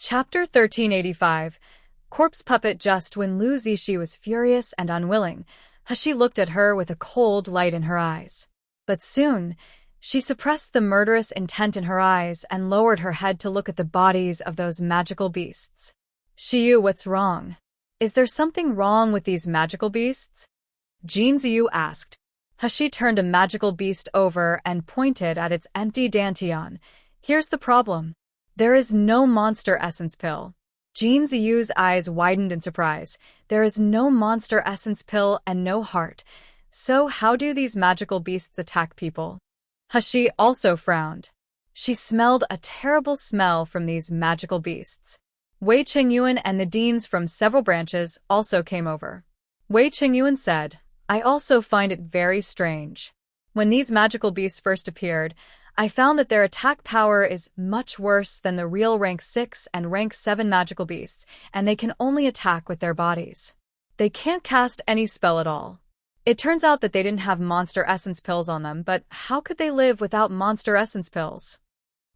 Chapter 1385. Corpse Puppet. Just when Lu Zishi was furious and unwilling, Hashi looked at her with a cold light in her eyes. But soon, she suppressed the murderous intent in her eyes and lowered her head to look at the bodies of those magical beasts. Shiyu, what's wrong? Is there something wrong with these magical beasts? Jin Ziyu asked. Hashi turned a magical beast over and pointed at its empty dantian. Here's the problem. There is no monster essence pill. Jin Ziyu's eyes widened in surprise. There is no monster essence pill and no heart. So how do these magical beasts attack people? Hashi also frowned. She smelled a terrible smell from these magical beasts. Wei Qingyuan and the deans from several branches also came over. Wei Qingyuan said, I also find it very strange. When these magical beasts first appeared, I found that their attack power is much worse than the real rank 6 and rank 7 magical beasts, and they can only attack with their bodies. They can't cast any spell at all. It turns out that they didn't have monster essence pills on them, but how could they live without monster essence pills?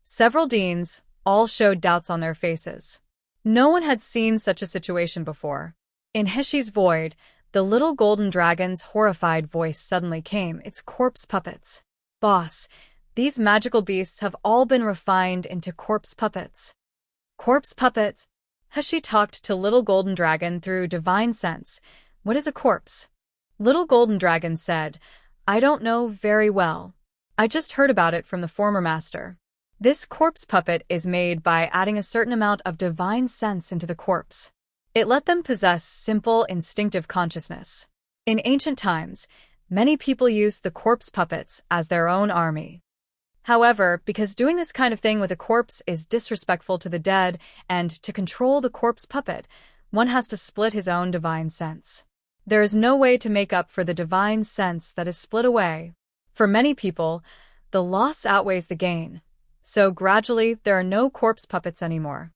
Several deans all showed doubts on their faces. No one had seen such a situation before. In Hishi's void, the little golden dragon's horrified voice suddenly came. It's corpse puppets. Boss, these magical beasts have all been refined into corpse puppets. Corpse puppets? Hishi talked to Little Golden Dragon through divine sense. What is a corpse? Little Golden Dragon said, I don't know very well. I just heard about it from the former master. This corpse puppet is made by adding a certain amount of divine sense into the corpse. It let them possess simple, instinctive consciousness. In ancient times, many people used the corpse puppets as their own army. However, because doing this kind of thing with a corpse is disrespectful to the dead, and to control the corpse puppet, one has to split his own divine sense. There is no way to make up for the divine sense that is split away. For many people, the loss outweighs the gain. So gradually, there are no corpse puppets anymore.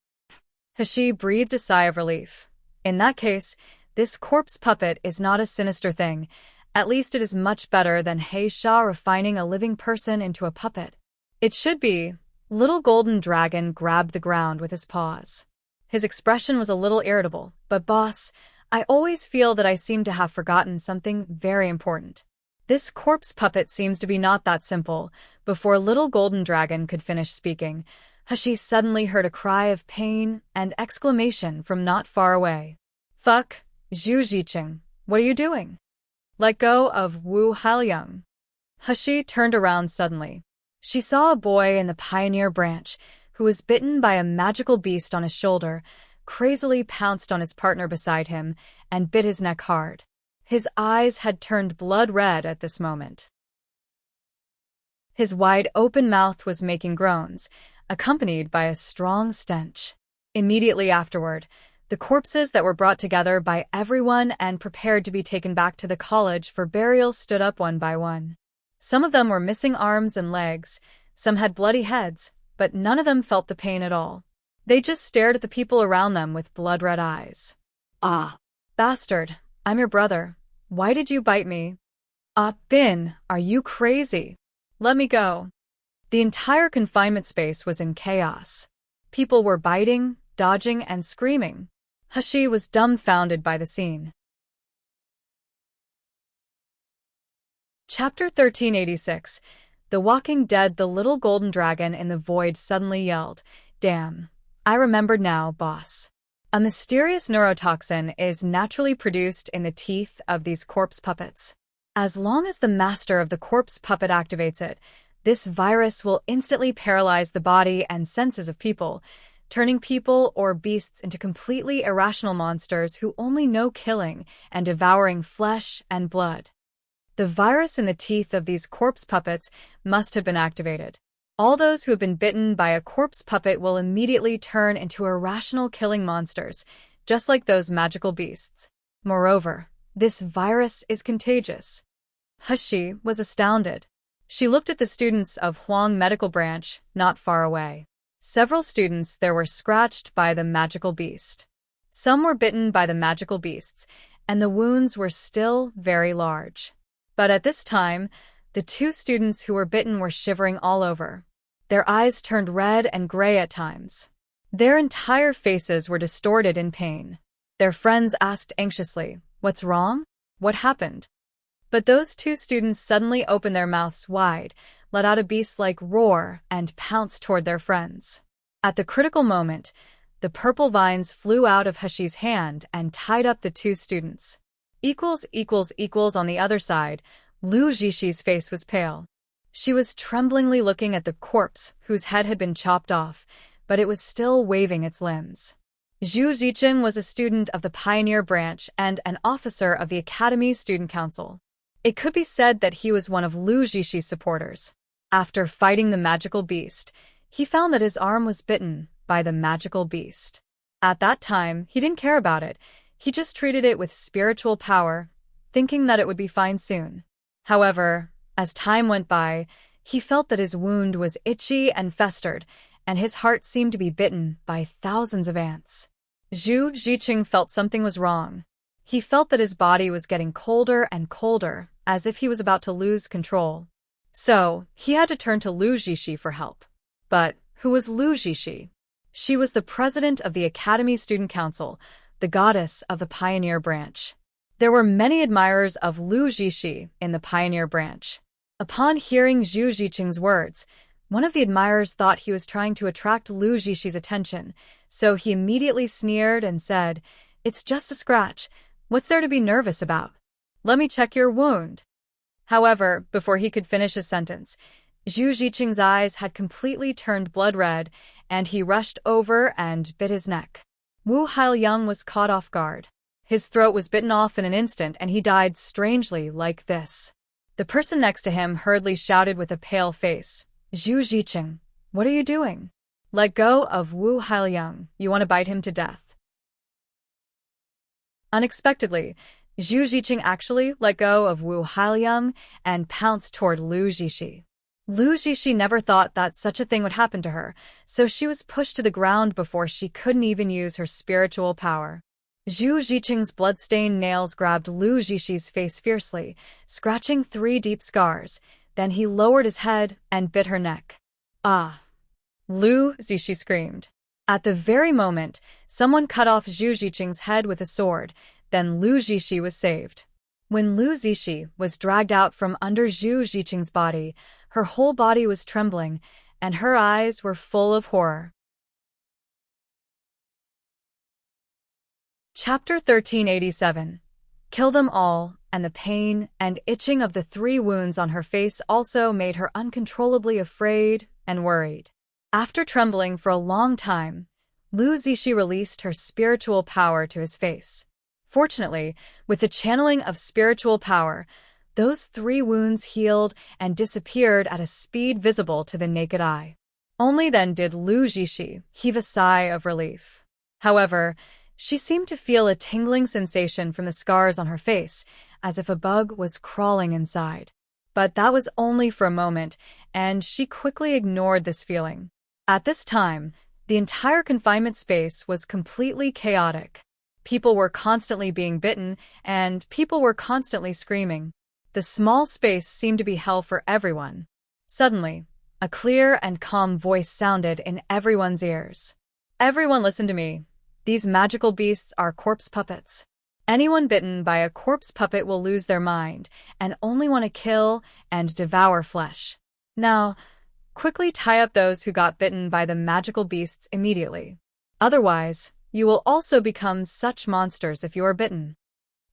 Hashi breathed a sigh of relief. In that case, this corpse puppet is not a sinister thing. At least it is much better than He Sha refining a living person into a puppet. It should be. Little Golden Dragon grabbed the ground with his paws. His expression was a little irritable, but boss, I always feel that I seem to have forgotten something very important. This corpse puppet seems to be not that simple. Before Little Golden Dragon could finish speaking, Hashi suddenly heard a cry of pain and exclamation from not far away. Fuck, Zhu Ziqing, what are you doing? Let go of Wu Hailiang. Hashi turned around suddenly. She saw a boy in the pioneer branch who was bitten by a magical beast on his shoulder, crazily pounced on his partner beside him, and bit his neck hard. His eyes had turned blood red at this moment. His wide-open mouth was making groans, accompanied by a strong stench. Immediately afterward, the corpses that were brought together by everyone and prepared to be taken back to the college for burial stood up one by one. Some of them were missing arms and legs, some had bloody heads, but none of them felt the pain at all. They just stared at the people around them with blood-red eyes. Ah. Bastard, I'm your brother. Why did you bite me? Ah, Bin, are you crazy? Let me go. The entire confinement space was in chaos. People were biting, dodging, and screaming. Hashi was dumbfounded by the scene. Chapter 1386. The Walking Dead. The little golden dragon in the void suddenly yelled, Damn. I remembered now, boss. A mysterious neurotoxin is naturally produced in the teeth of these corpse puppets. As long as the master of the corpse puppet activates it, this virus will instantly paralyze the body and senses of people, turning people or beasts into completely irrational monsters who only know killing and devouring flesh and blood. The virus in the teeth of these corpse puppets must have been activated. All those who have been bitten by a corpse puppet will immediately turn into irrational killing monsters, just like those magical beasts. Moreover, this virus is contagious. Hashi was astounded. She looked at the students of Huang Medical Branch, not far away. Several students there were scratched by the magical beast. Some were bitten by the magical beasts, and the wounds were still very large. But at this time, the two students who were bitten were shivering all over. Their eyes turned red and gray at times. Their entire faces were distorted in pain. Their friends asked anxiously, "What's wrong? What happened?" But those two students suddenly opened their mouths wide, let out a beast-like roar, and pounced toward their friends. At the critical moment, the purple vines flew out of Hashi's hand and tied up the two students. On the other side, Lu Jishi's face was pale. She was tremblingly looking at the corpse whose head had been chopped off, but it was still waving its limbs. Zhu Zicheng was a student of the Pioneer Branch and an officer of the Academy's Student Council. It could be said that he was one of Lu Jishi's supporters. After fighting the magical beast, he found that his arm was bitten by the magical beast. At that time, he didn't care about it. He just treated it with spiritual power, thinking that it would be fine soon. However, as time went by, he felt that his wound was itchy and festered, and his heart seemed to be bitten by thousands of ants. Zhu Zicheng felt something was wrong. He felt that his body was getting colder and colder, as if he was about to lose control. So, he had to turn to Lu Jishi for help. But who was Lu Jishi? She was the president of the Academy Student Council, the goddess of the Pioneer Branch. There were many admirers of Lu Jishi in the Pioneer Branch. Upon hearing Zhu Zicheng's words, one of the admirers thought he was trying to attract Lu Jishi's attention, so he immediately sneered and said, "It's just a scratch. What's there to be nervous about? Let me check your wound." However, before he could finish his sentence, Zhu Zicheng's eyes had completely turned blood red, and he rushed over and bit his neck. Wu Hailiang was caught off guard. His throat was bitten off in an instant, and he died strangely like this. The person next to him hurriedly shouted with a pale face, "Zhu Zicheng, what are you doing? Let go of Wu Hailiang. You want to bite him to death." Unexpectedly, Zhu Zicheng actually let go of Wu Hailiang and pounced toward Lu Jishi. Lu Jishi never thought that such a thing would happen to her, so she was pushed to the ground before she couldn't even use her spiritual power. Zhu Zicheng's blood-stained nails grabbed Lu Jishi's face fiercely, scratching 3 deep scars. Then he lowered his head and bit her neck. "Ah!" Lu Jishi screamed. At the very moment, someone cut off Zhu Zicheng's head with a sword, then Lu Jishi was saved. When Lu Jishi was dragged out from under Zhu Zicheng's body, her whole body was trembling, and her eyes were full of horror. Chapter 1387. Kill them all, and the pain and itching of the 3 wounds on her face also made her uncontrollably afraid and worried. After trembling for a long time, Lu Jishi released her spiritual power to his face. Fortunately, with the channeling of spiritual power, those 3 wounds healed and disappeared at a speed visible to the naked eye. Only then did Lu Jishi heave a sigh of relief. However, she seemed to feel a tingling sensation from the scars on her face, as if a bug was crawling inside. But that was only for a moment, and she quickly ignored this feeling. At this time, the entire confinement space was completely chaotic. People were constantly being bitten, and people were constantly screaming. The small space seemed to be hell for everyone. Suddenly, a clear and calm voice sounded in everyone's ears. "Everyone listen to me. These magical beasts are corpse puppets. Anyone bitten by a corpse puppet will lose their mind and only want to kill and devour flesh. Now, quickly tie up those who got bitten by the magical beasts immediately. Otherwise, you will also become such monsters if you are bitten."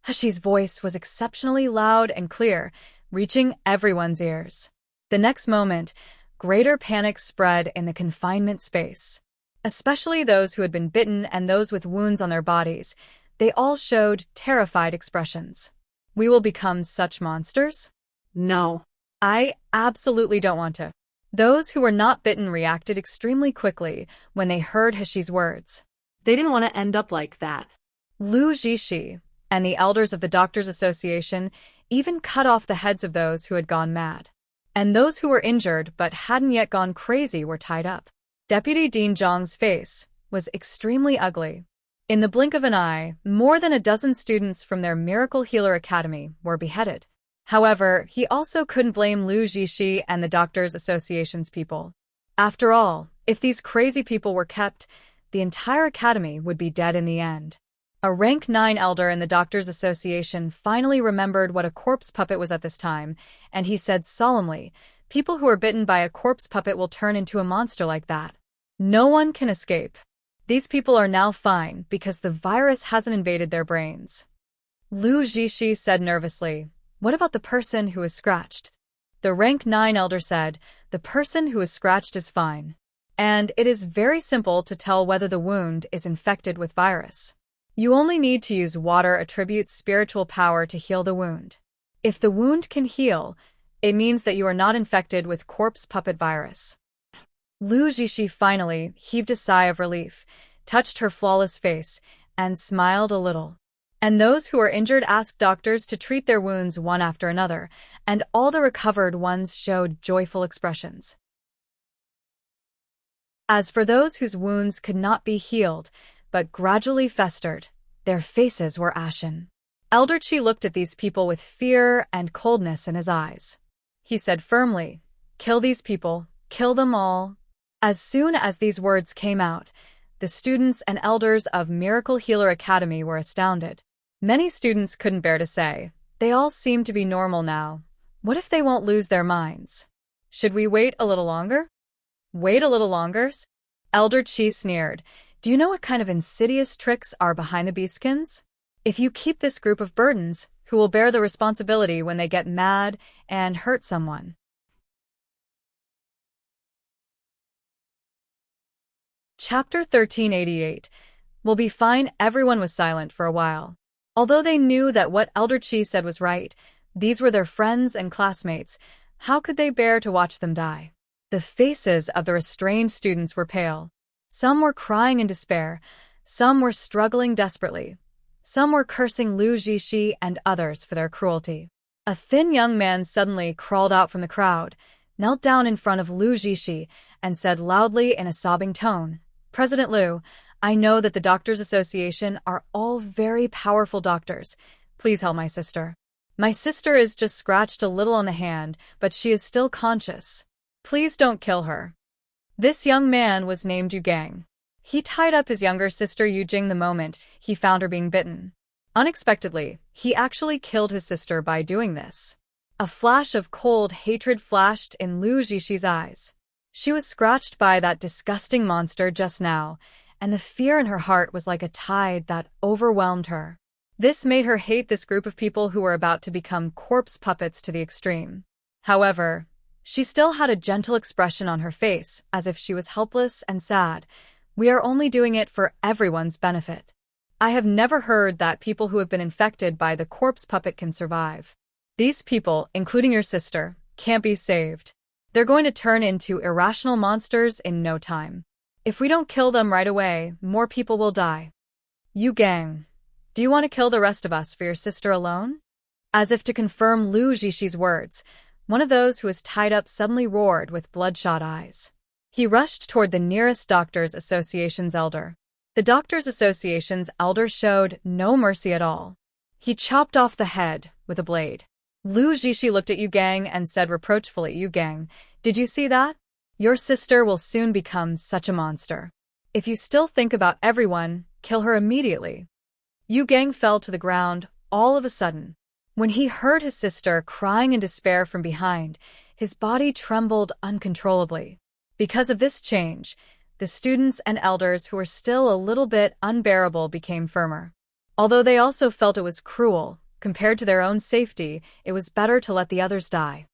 Hashi's voice was exceptionally loud and clear, reaching everyone's ears. The next moment, greater panic spread in the confinement space. Especially those who had been bitten and those with wounds on their bodies. They all showed terrified expressions. "We will become such monsters?" No. "I absolutely don't want to." Those who were not bitten reacted extremely quickly when they heard Hashi's words. They didn't want to end up like that. Lu Jishi and the elders of the Doctors' Association even cut off the heads of those who had gone mad. And those who were injured but hadn't yet gone crazy were tied up. Deputy Dean Zhang's face was extremely ugly. In the blink of an eye, more than a dozen students from their Miracle Healer Academy were beheaded. However, he also couldn't blame Lu Jishi and the Doctors' Association's people. After all, if these crazy people were kept, the entire academy would be dead in the end. A rank 9 elder in the Doctors' Association finally remembered what a corpse puppet was at this time, and he said solemnly, "People who are bitten by a corpse puppet will turn into a monster like that. No one can escape. These people are now fine because the virus hasn't invaded their brains." Lu Jishi said nervously, "What about the person who is scratched?" The rank 9 elder said, "The person who is scratched is fine. And it is very simple to tell whether the wound is infected with virus. You only need to use water attributes spiritual power to heal the wound. If the wound can heal, it means that you are not infected with corpse puppet virus." Lu Jishi finally heaved a sigh of relief, touched her flawless face, and smiled a little. And those who are injured asked doctors to treat their wounds one after another, and all the recovered ones showed joyful expressions. As for those whose wounds could not be healed, but gradually festered, their faces were ashen. Elder Chi looked at these people with fear and coldness in his eyes. He said firmly, "Kill these people, kill them all." As soon as these words came out, the students and elders of Miracle Healer Academy were astounded. Many students couldn't bear to say, "They all seem to be normal now. What if they won't lose their minds? Should we wait a little longer?" "Wait a little longer?" Elder Chi sneered. "Do you know what kind of insidious tricks are behind the beaskins? If you keep this group of burdens, who will bear the responsibility when they get mad and hurt someone?" Chapter 1388. Will be fine. Everyone was silent for a while. Although they knew that what Elder Chi said was right, these were their friends and classmates. How could they bear to watch them die? The faces of the restrained students were pale. Some were crying in despair, some were struggling desperately, some were cursing Lu Jishi and others for their cruelty. A thin young man suddenly crawled out from the crowd, knelt down in front of Lu Jishi, and said loudly in a sobbing tone, "President Lu, I know that the Doctors' Association are all very powerful doctors. Please help my sister. My sister is just scratched a little on the hand, but she is still conscious. Please don't kill her." This young man was named Yu Gang. He tied up his younger sister Yu Jing the moment he found her being bitten. Unexpectedly, he actually killed his sister by doing this. A flash of cold hatred flashed in Lu Jishi's eyes. She was scratched by that disgusting monster just now, and the fear in her heart was like a tide that overwhelmed her. This made her hate this group of people who were about to become corpse puppets to the extreme. However, she still had a gentle expression on her face, as if she was helpless and sad. "We are only doing it for everyone's benefit. I have never heard that people who have been infected by the corpse puppet can survive. These people, including your sister, can't be saved. They're going to turn into irrational monsters in no time. If we don't kill them right away, more people will die. Yu Gang, do you want to kill the rest of us for your sister alone?" As if to confirm Lu Jishi's words, one of those who was tied up suddenly roared with bloodshot eyes. He rushed toward the nearest Doctors' Association's elder. The Doctors' Association's elder showed no mercy at all. He chopped off the head with a blade. Lu Jishi looked at Yu Gang and said reproachfully, "Yu Gang, did you see that? Your sister will soon become such a monster. If you still think about everyone, kill her immediately." Yu Gang fell to the ground all of a sudden. When he heard his sister crying in despair from behind, his body trembled uncontrollably. Because of this change, the students and elders who were still a little bit unbearable became firmer. Although they also felt it was cruel, compared to their own safety, it was better to let the others die.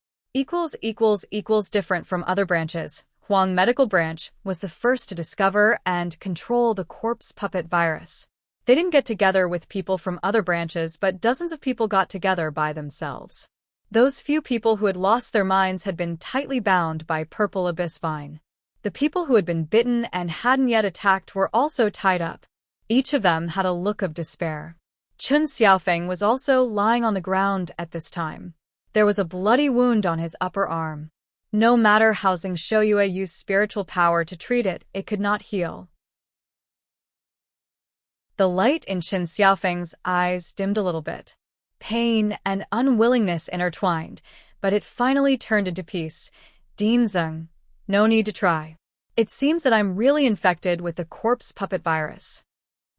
Different from other branches, Huang Medical Branch was the first to discover and control the corpse puppet virus. They didn't get together with people from other branches, but dozens of people got together by themselves. Those few people who had lost their minds had been tightly bound by Purple Abyss Vine. The people who had been bitten and hadn't yet attacked were also tied up. Each of them had a look of despair. Chun Xiaofeng was also lying on the ground at this time. There was a bloody wound on his upper arm. No matter how Zheng Shouyue used spiritual power to treat it, it could not heal. The light in Chun Xiaofeng's eyes dimmed a little bit. Pain and unwillingness intertwined, but it finally turned into peace. "Dean Zheng, no need to try. It seems that I'm really infected with the corpse puppet virus.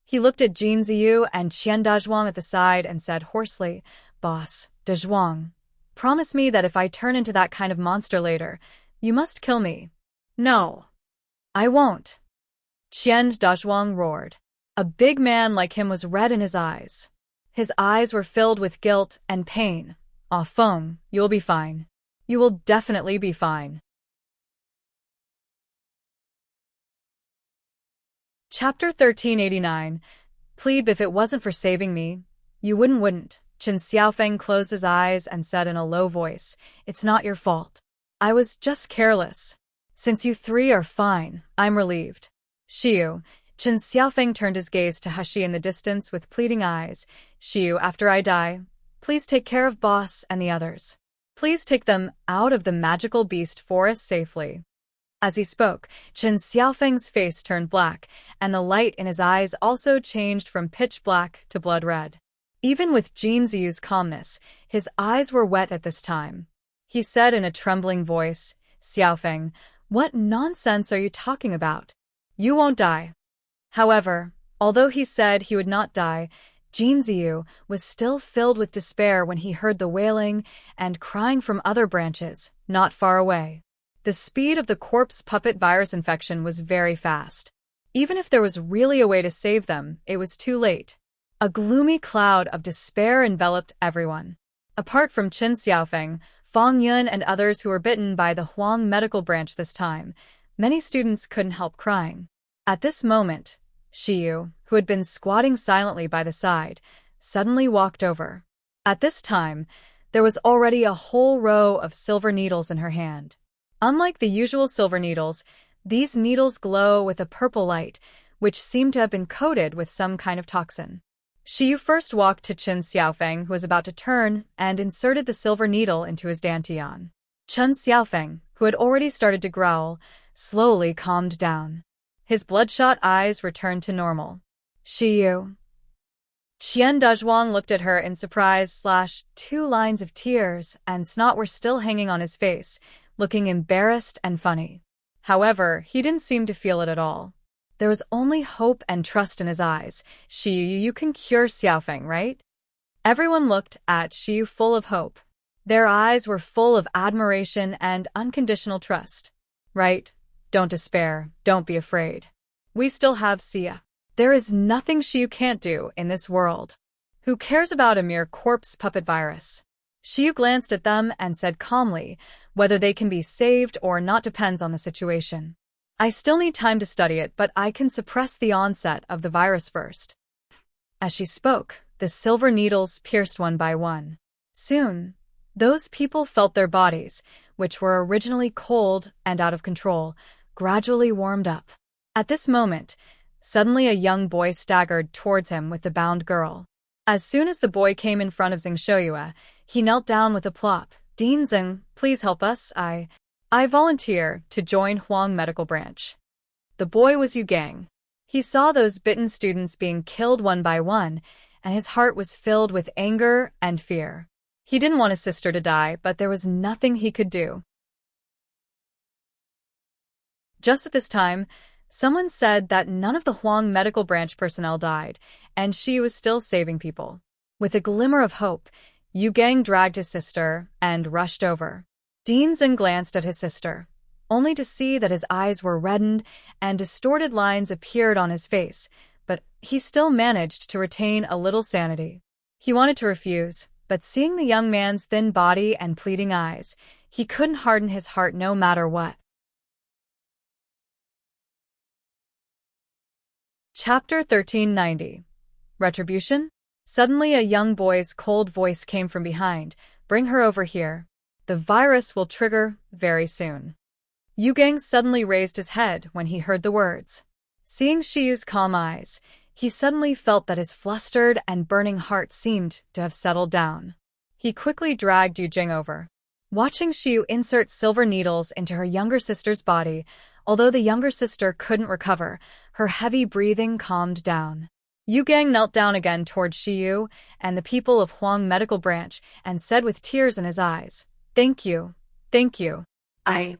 He looked at Jin Ziyu and Qian Dazhuang at the side and said hoarsely, Boss, Dazhuang, promise me that if I turn into that kind of monster later, you must kill me. No. I won't. Qian Dazhuang roared. A big man like him was red in his eyes. His eyes were filled with guilt and pain. Ah, Feng, you'll be fine. You will definitely be fine. Chapter 1389. Plebe, if it wasn't for saving me, you wouldn't. Chen Xiaofeng closed his eyes and said in a low voice, It's not your fault. I was just careless. Since you three are fine, I'm relieved. Xiu. Chen Xiaofeng turned his gaze to Hashi in the distance with pleading eyes. Xiu, after I die, please take care of Boss and the others. Please take them out of the magical beast forest safely. As he spoke, Chen Xiaofeng's face turned black, and the light in his eyes also changed from pitch black to blood red. Even with Jin Ziyu's calmness, his eyes were wet at this time. He said in a trembling voice, Xiaofeng, what nonsense are you talking about? You won't die. However, although he said he would not die, Jin Ziyu was still filled with despair when he heard the wailing and crying from other branches, not far away. The speed of the corpse puppet virus infection was very fast. Even if there was really a way to save them, it was too late. A gloomy cloud of despair enveloped everyone. Apart from Chen Xiaofeng, Fang Yun and others who were bitten by the Huang medical branch this time, many students couldn't help crying. At this moment, Xiu, who had been squatting silently by the side, suddenly walked over. At this time, there was already a whole row of silver needles in her hand. Unlike the usual silver needles, these needles glow with a purple light, which seemed to have been coated with some kind of toxin. Xiu first walked to Chen Xiaofeng, who was about to turn, and inserted the silver needle into his dantian. Chen Xiaofeng, who had already started to growl, slowly calmed down. His bloodshot eyes returned to normal. Xiu. Qian Dazhuang looked at her in surprise. 2 lines of tears and snot were still hanging on his face, looking embarrassed and funny. However, he didn't seem to feel it at all. There was only hope and trust in his eyes. Xiu, you can cure Xiaofeng, right? Everyone looked at Xiu full of hope. Their eyes were full of admiration and unconditional trust. Right? Don't despair. Don't be afraid. We still have Xia. There is nothing Xiu can't do in this world. Who cares about a mere corpse puppet virus? Xiu glanced at them and said calmly, whether they can be saved or not depends on the situation. I still need time to study it, but I can suppress the onset of the virus first. As she spoke, the silver needles pierced one by one. Soon, those people felt their bodies, which were originally cold and out of control, gradually warmed up. At this moment, suddenly a young boy staggered towards him with the bound girl. As soon as the boy came in front of Zheng Shouyue, he knelt down with a plop. Dean Zheng, please help us. I volunteer to join Huang Medical Branch. The boy was Yu Gang. He saw those bitten students being killed one by one, and his heart was filled with anger and fear. He didn't want his sister to die, but there was nothing he could do. Just at this time, someone said that none of the Huang Medical Branch personnel died, and she was still saving people. With a glimmer of hope, Yu Gang dragged his sister and rushed over. Dean Zheng glanced at his sister, only to see that his eyes were reddened and distorted lines appeared on his face, but he still managed to retain a little sanity. He wanted to refuse, but seeing the young man's thin body and pleading eyes, he couldn't harden his heart no matter what. Chapter 1390. Retribution? Suddenly a young boy's cold voice came from behind. Bring her over here. The virus will trigger very soon. Yu Gang suddenly raised his head when he heard the words. Seeing Xiu's calm eyes, he suddenly felt that his flustered and burning heart seemed to have settled down. He quickly dragged Yu Jing over. Watching Xiu insert silver needles into her younger sister's body, although the younger sister couldn't recover, her heavy breathing calmed down. Yu Gang knelt down again towards Xiu and the people of Huang Medical Branch and said with tears in his eyes, Thank you. Thank you. As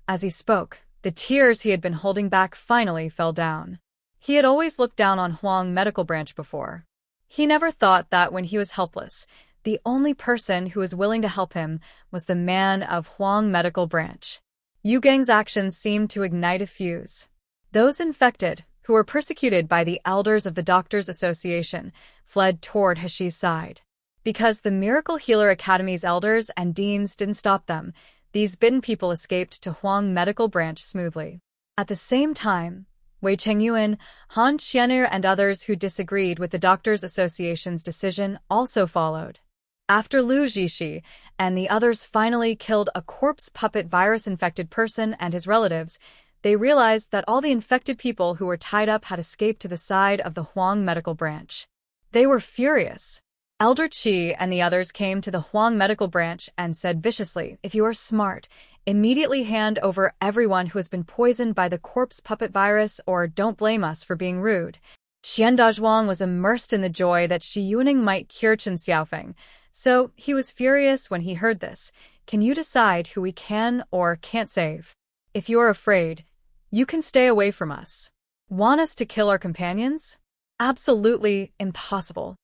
As he spoke, The tears he had been holding back finally fell down. He had always looked down on Huang Medical Branch before. He never thought that when he was helpless, the only person who was willing to help him was the man of Huang Medical Branch. Yu Gang's actions seemed to ignite a fuse. Those infected, who were persecuted by the elders of the Doctors' Association, fled toward Hashi's side. Because the Miracle Healer Academy's elders and deans didn't stop them, these bitten people escaped to Huang Medical Branch smoothly. At the same time, Wei Chengyuan, Han Qian'er and others who disagreed with the Doctors' Association's decision also followed. After Lu Zixi and the others finally killed a corpse puppet virus-infected person and his relatives, they realized that all the infected people who were tied up had escaped to the side of the Huang Medical Branch. They were furious. Elder Qi and the others came to the Huang Medical Branch and said viciously, "If you are smart, immediately hand over everyone who has been poisoned by the corpse puppet virus, or don't blame us for being rude." Qian Dazhuang was immersed in the joy that Shi Yuning might cure Chen Xiaofeng, so he was furious when he heard this. "Can you decide who we can or can't save? If you are afraid, you can stay away from us. Want us to kill our companions? Absolutely impossible."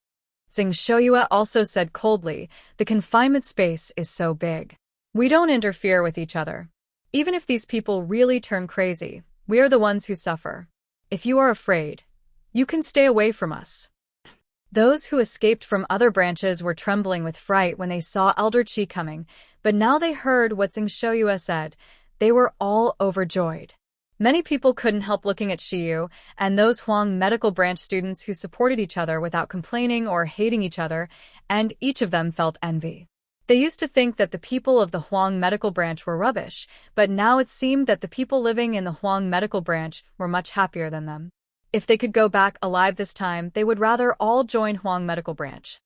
Xing Shouyue also said coldly, "The confinement space is so big. We don't interfere with each other. Even if these people really turn crazy, we are the ones who suffer. If you are afraid, you can stay away from us." Those who escaped from other branches were trembling with fright when they saw Elder Qi coming, but now they heard what Xing Shouyue said. They were all overjoyed. Many people couldn't help looking at Shiyu and those Huang Medical Branch students who supported each other without complaining or hating each other, and each of them felt envy. They used to think that the people of the Huang Medical Branch were rubbish, but now it seemed that the people living in the Huang Medical Branch were much happier than them. If they could go back alive this time, they would rather all join Huang Medical Branch.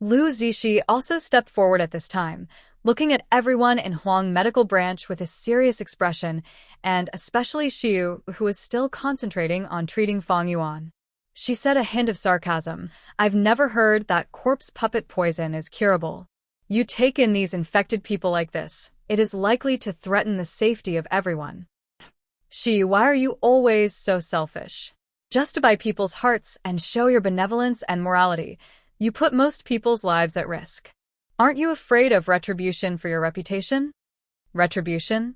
Lu Zixi also stepped forward at this time, looking at everyone in Huang Medical Branch with a serious expression, and especially Xiu, who was still concentrating on treating Fang Yuan. She said a hint of sarcasm, "I've never heard that corpse puppet poison is curable. You take in these infected people like this, it is likely to threaten the safety of everyone. Shi, why are you always so selfish? Just to buy people's hearts and show your benevolence and morality, you put most people's lives at risk. Aren't you afraid of retribution for your reputation?" Retribution?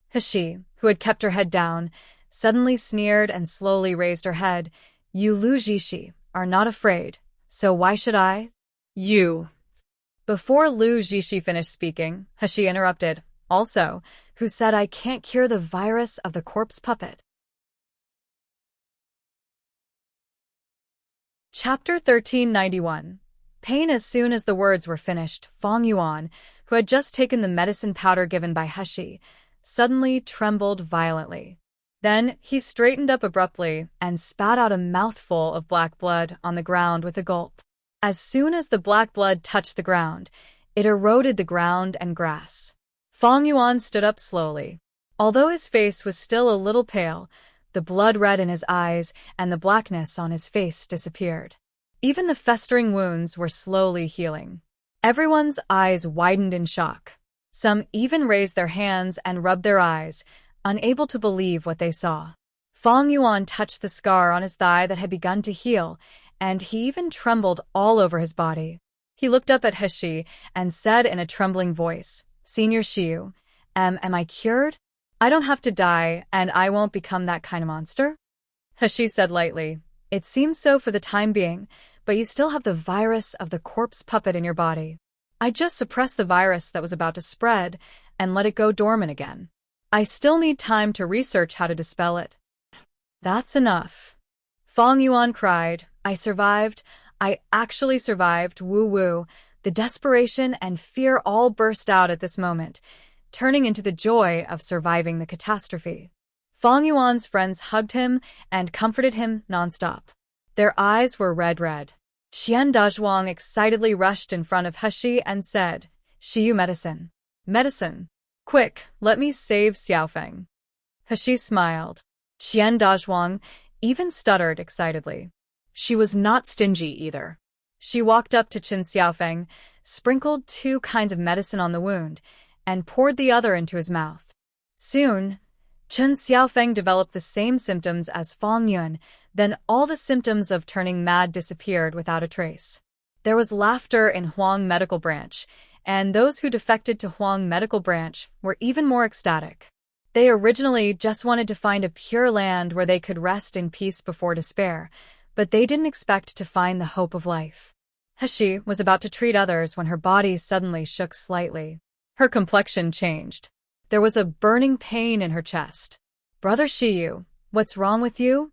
Hashi, who had kept her head down, suddenly sneered and slowly raised her head. "You Lu Zixi are not afraid, so why should I?" "You." Before Lu Zixi finished speaking, Hashi interrupted, "Also, who said I can't cure the virus of the corpse puppet?" Chapter 1391. Pain. As soon as the words were finished, Fang Yuan, who had just taken the medicine powder given by Hashi, suddenly trembled violently. Then he straightened up abruptly and spat out a mouthful of black blood on the ground with a gulp. As soon as the black blood touched the ground, it eroded the ground and grass. Fang Yuan stood up slowly. Although his face was still a little pale, the blood red in his eyes and the blackness on his face disappeared. Even the festering wounds were slowly healing. Everyone's eyes widened in shock. Some even raised their hands and rubbed their eyes, unable to believe what they saw. Fang Yuan touched the scar on his thigh that had begun to heal, and he even trembled all over his body. He looked up at Hashi and said in a trembling voice, "Senior Xiu, am I cured? I don't have to die, and I won't become that kind of monster?" Hashi said lightly, "It seems so for the time being, but you still have the virus of the corpse puppet in your body. I just suppressed the virus that was about to spread and let it go dormant again. I still need time to research how to dispel it." "That's enough." Fang Yuan cried, "I survived. I actually survived, woo-woo." The desperation and fear all burst out at this moment, turning into the joy of surviving the catastrophe. Fang Yuan's friends hugged him and comforted him nonstop. Their eyes were red. Qian Dazhuang excitedly rushed in front of Hashi and said, "Shiyu medicine. Medicine. Quick, let me save Xiaofeng." Hashi smiled. Qian Dazhuang even stuttered excitedly. She was not stingy either. She walked up to Chen Xiaofeng, sprinkled 2 kinds of medicine on the wound, and poured the other into his mouth. Soon, Chen Xiaofeng developed the same symptoms as Fang Yun, then all the symptoms of turning mad disappeared without a trace. There was laughter in Huang Medical Branch, and those who defected to Huang Medical Branch were even more ecstatic. They originally just wanted to find a pure land where they could rest in peace before despair, but they didn't expect to find the hope of life. He was about to treat others when her body suddenly shook slightly. Her complexion changed. There was a burning pain in her chest. "Brother Shiyu, what's wrong with you?"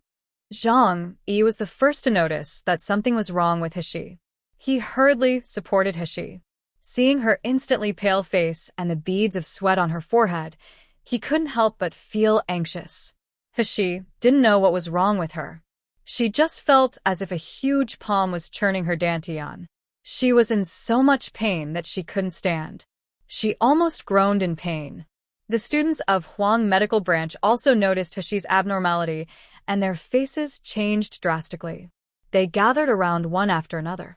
Zhang Yi was the first to notice that something was wrong with He. He hurriedly supported He. Seeing her instantly pale face and the beads of sweat on her forehead, he couldn't help but feel anxious. He didn't know what was wrong with her. She just felt as if a huge palm was churning her dantian. She was in so much pain that she couldn't stand. She almost groaned in pain. The students of Huang Medical Branch also noticed He's abnormality, and their faces changed drastically. They gathered around one after another.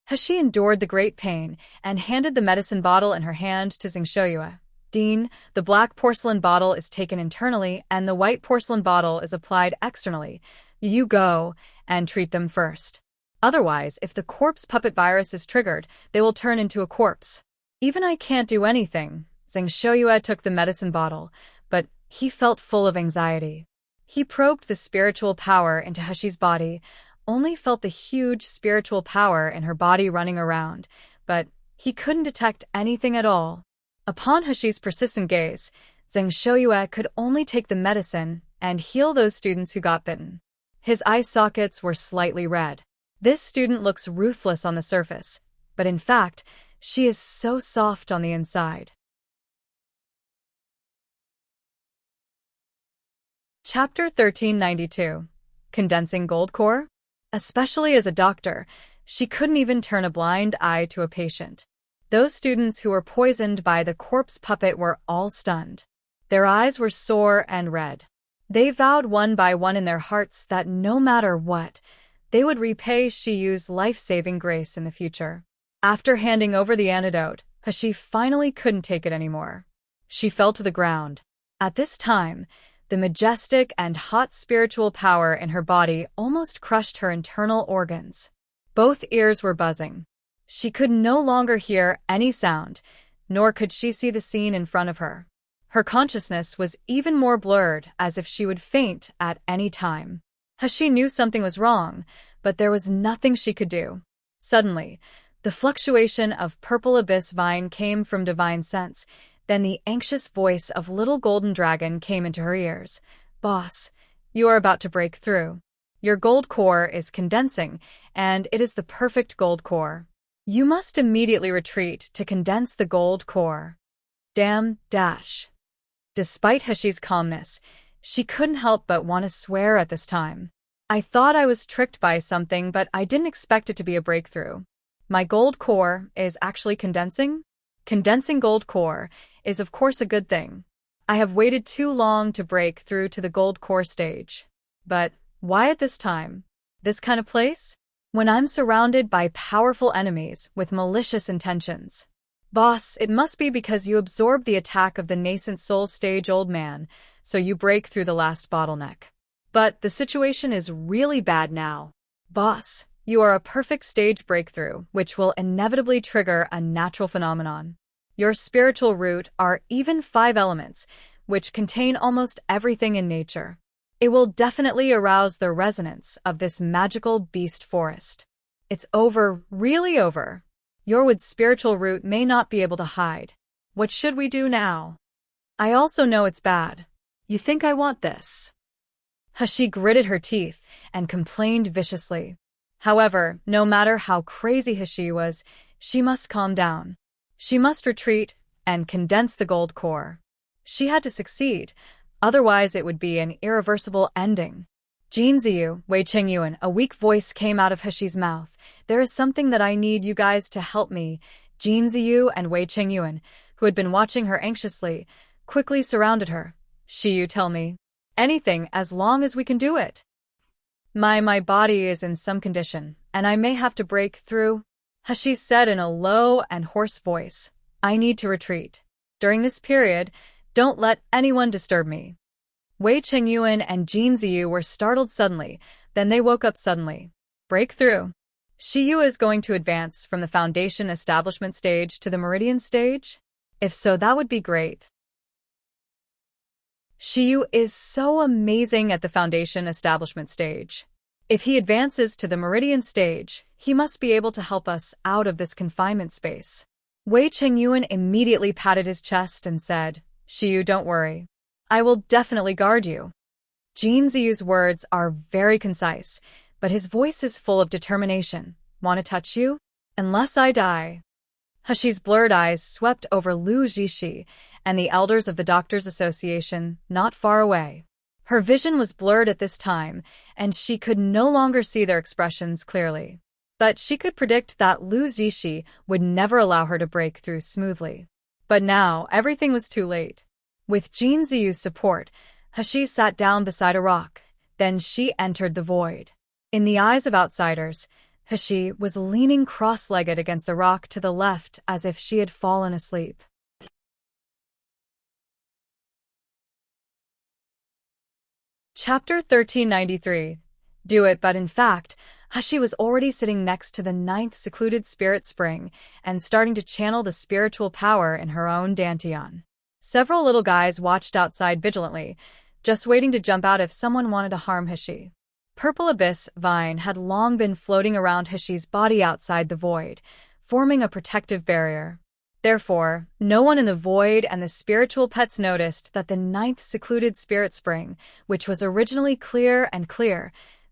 He endured the great pain and handed the medicine bottle in her hand to Zhang Shoyue. "Dean, the black porcelain bottle is taken internally and the white porcelain bottle is applied externally. You go and treat them first. Otherwise, if the corpse puppet virus is triggered, they will turn into a corpse." "Even I can't do anything." Zhang Shoyue took the medicine bottle, but he felt full of anxiety. He probed the spiritual power into He's body, only felt the huge spiritual power in her body running around, but he couldn't detect anything at all. Upon He's persistent gaze, Zhang Shoyue could only take the medicine and heal those students who got bitten. His eye sockets were slightly red. This student looks ruthless on the surface, but in fact, she is so soft on the inside. Chapter 1392. Condensing Gold Core? Especially as a doctor, she couldn't even turn a blind eye to a patient. Those students who were poisoned by the corpse puppet were all stunned. Their eyes were sore and red. They vowed one by one in their hearts that no matter what, they would repay Shiyu's life-saving grace in the future. After handing over the antidote, He finally couldn't take it anymore. She fell to the ground. At this time, the majestic and hot spiritual power in her body almost crushed her internal organs. Both ears were buzzing. She could no longer hear any sound, nor could she see the scene in front of her. Her consciousness was even more blurred, as if she would faint at any time. She knew something was wrong, but there was nothing she could do. Suddenly, the fluctuation of purple abyss vine came from divine sense. Then the anxious voice of little golden dragon came into her ears. "Boss, you are about to break through. Your gold core is condensing, and it is the perfect gold core. You must immediately retreat to condense the gold core." Damn dash. Despite He's calmness, she couldn't help but want to swear at this time. "I thought I was tricked by something, but I didn't expect it to be a breakthrough. My gold core is actually condensing? Condensing gold core is of course a good thing. I have waited too long to break through to the gold core stage. But why at this time? This kind of place? When I'm surrounded by powerful enemies with malicious intentions. Boss, it must be because you absorbed the attack of the nascent soul stage old man, so you break through the last bottleneck. But the situation is really bad now. Boss, you are a perfect stage breakthrough, which will inevitably trigger a natural phenomenon. Your spiritual root are even 5 elements, which contain almost everything in nature. It will definitely arouse the resonance of this magical beast forest. It's over, really over. Your wood's spiritual root may not be able to hide. What should we do now? I also know it's bad. You think I want this?" She gritted her teeth and complained viciously. However, no matter how crazy He was, she must calm down. She must retreat and condense the gold core. She had to succeed, otherwise it would be an irreversible ending. "Jinziyu, Wei Chengyuan," a weak voice came out of He's mouth. "There is something that I need you guys to help me." Jinziyu and Wei Chengyuan, who had been watching her anxiously, quickly surrounded her. "Shiyu, tell me. Anything, as long as we can do it. My body is in some condition, and I may have to break through," He said in a low and hoarse voice. "I need to retreat." During this period, don't let anyone disturb me. Wei Chengyuan and Jin Ziyu were startled suddenly, then they woke up suddenly. Breakthrough. Shiyu is going to advance from the foundation establishment stage to the meridian stage? If so, that would be great. Shiyu is so amazing at the foundation establishment stage. If he advances to the meridian stage, he must be able to help us out of this confinement space. Wei Chengyuan immediately patted his chest and said, Shiyu, don't worry. I will definitely guard you. Jin Ziyu's words are very concise, but his voice is full of determination. Want to touch you? Unless I die. Hashi's blurred eyes swept over Lu Zixi and the elders of the Doctors' Association not far away. Her vision was blurred at this time, and she could no longer see their expressions clearly. But she could predict that Lu Zixi would never allow her to break through smoothly. But now, everything was too late. With Jin Ziyu's support, Hashi sat down beside a rock. Then she entered the void. In the eyes of outsiders, Hashi was leaning cross-legged against the rock to the left as if she had fallen asleep. Chapter 1393. Do it, but in fact, Hashi was already sitting next to the 9th secluded spirit spring and starting to channel the spiritual power in her own dantian. Several little guys watched outside vigilantly, just waiting to jump out if someone wanted to harm Hashi. Purple Abyss Vine had long been floating around Hashi's body outside the void, forming a protective barrier. Therefore, no one in the void and the spiritual pets noticed that the 9th secluded spirit spring, which was originally clear,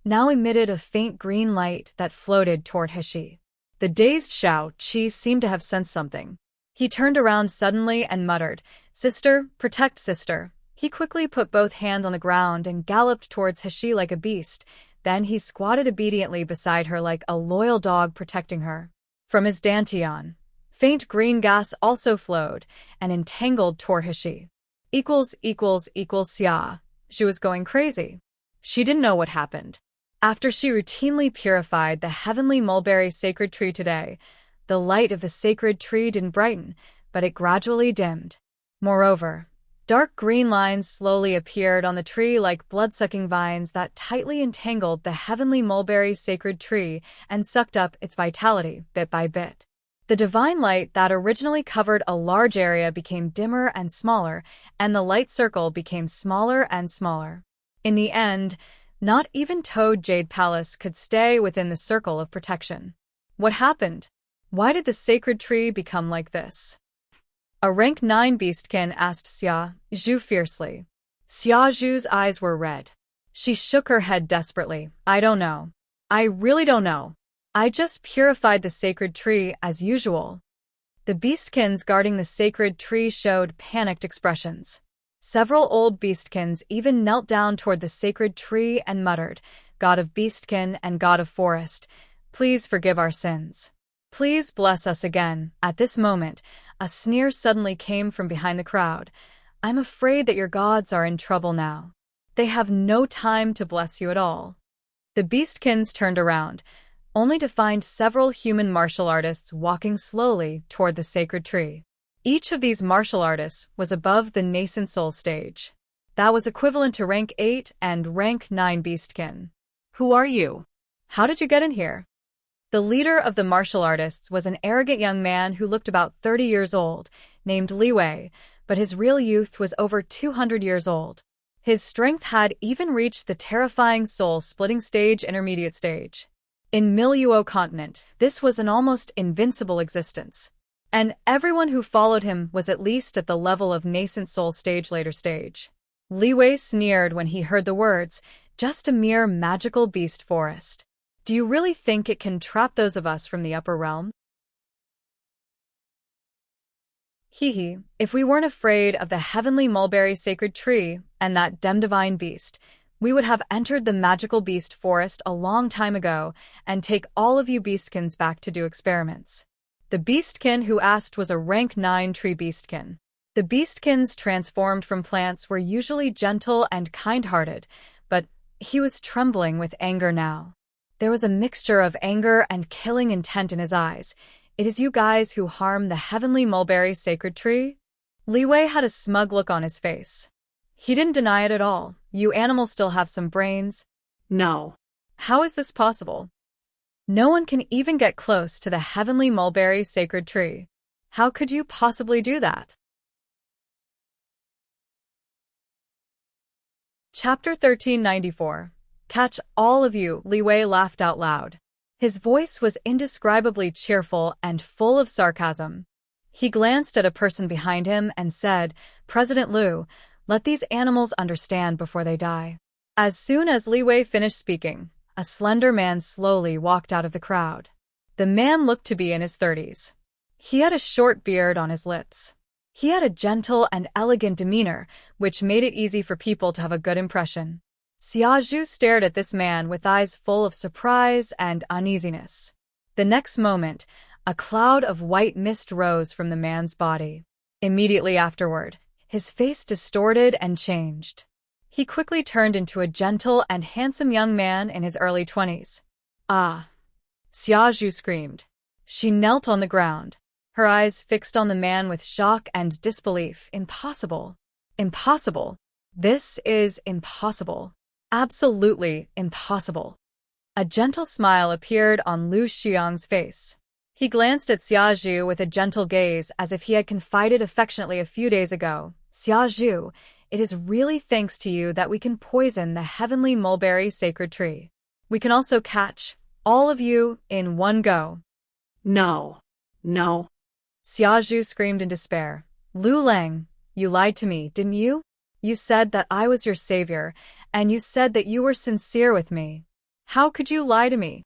now emitted a faint green light that floated toward Hashi. The dazed Xiao Qi seemed to have sensed something. He turned around suddenly and muttered, "Sister, protect sister." He quickly put both hands on the ground and galloped towards Hashi like a beast. Then he squatted obediently beside her like a loyal dog protecting her. From his dantian, faint green gas also flowed and entangled toward Hashi. Xia. She was going crazy. She didn't know what happened. After she routinely purified the heavenly mulberry sacred tree today, the light of the sacred tree didn't brighten, but it gradually dimmed. Moreover, dark green lines slowly appeared on the tree like blood-sucking vines that tightly entangled the heavenly mulberry sacred tree and sucked up its vitality bit by bit. The divine light that originally covered a large area became dimmer and smaller, and the light circle became smaller and smaller. In the end, not even Toad Jade Palace could stay within the circle of protection. What happened? Why did the sacred tree become like this? A rank 9 beastkin asked Xia Zhu fiercely. Xia Zhu's eyes were red. She shook her head desperately. I don't know. I really don't know. I just purified the sacred tree as usual. The beastkins guarding the sacred tree showed panicked expressions. Several old beastkins even knelt down toward the sacred tree and muttered, God of Beastkin and God of Forest, please forgive our sins. Please bless us again. At this moment, a sneer suddenly came from behind the crowd. I'm afraid that your gods are in trouble now. They have no time to bless you at all. The beastkins turned around, only to find several human martial artists walking slowly toward the sacred tree. Each of these martial artists was above the nascent soul stage. That was equivalent to rank 8 and rank 9 beastkin. Who are you? How did you get in here? The leader of the martial artists was an arrogant young man who looked about 30 years old, named Li Wei, but his real youth was over 200 years old. His strength had even reached the terrifying soul-splitting stage, intermediate stage. In Miluo continent, this was an almost invincible existence. And everyone who followed him was at least at the level of nascent soul stage, later stage. Li Wei sneered when he heard the words, just a mere magical beast forest. Do you really think it can trap those of us from the upper realm? Hee, if we weren't afraid of the heavenly mulberry sacred tree and that demdivine beast, we would have entered the magical beast forest a long time ago and take all of you beastkins back to do experiments. The beastkin who asked was a rank 9 tree beastkin. The beastkins transformed from plants were usually gentle and kind-hearted, but he was trembling with anger now. There was a mixture of anger and killing intent in his eyes. It is you guys who harm the heavenly mulberry sacred tree? Li Wei had a smug look on his face. He didn't deny it at all. You animals still have some brains. No. How is this possible? No one can even get close to the heavenly mulberry sacred tree. How could you possibly do that? Chapter 1394. Catch all of you, Li Wei laughed out loud. His voice was indescribably cheerful and full of sarcasm. He glanced at a person behind him and said, President Liu, let these animals understand before they die. As soon as Li Wei finished speaking, a slender man slowly walked out of the crowd. The man looked to be in his 30s. He had a short beard on his lips. He had a gentle and elegant demeanor, which made it easy for people to have a good impression. Xiaozhu stared at this man with eyes full of surprise and uneasiness. The next moment, a cloud of white mist rose from the man's body. Immediately afterward, his face distorted and changed. He quickly turned into a gentle and handsome young man in his early 20s. Ah! Xiaozhu screamed. She knelt on the ground, her eyes fixed on the man with shock and disbelief. Impossible. Impossible. This is impossible. Absolutely impossible. A gentle smile appeared on Lu Xiang's face. He glanced at Xiaozhu with a gentle gaze as if he had confided affectionately a few days ago. Xiaozhu, it is really thanks to you that we can poison the heavenly mulberry sacred tree. We can also catch all of you in one go. No. No. Xiaozhu screamed in despair. Lu Lang, you lied to me, didn't you? You said that I was your savior, and you said that you were sincere with me. How could you lie to me?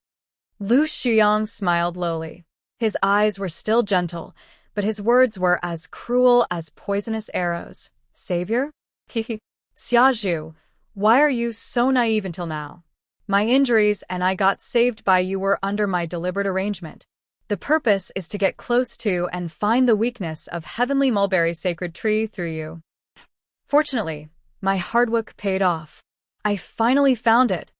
Lu Xiang smiled lowly. His eyes were still gentle, but his words were as cruel as poisonous arrows. Savior? Hehe. Xiaozhu, why are you so naive until now? My injuries and I got saved by you were under my deliberate arrangement. The purpose is to get close to and find the weakness of heavenly mulberry sacred tree through you. Fortunately, my hard work paid off. I finally found it.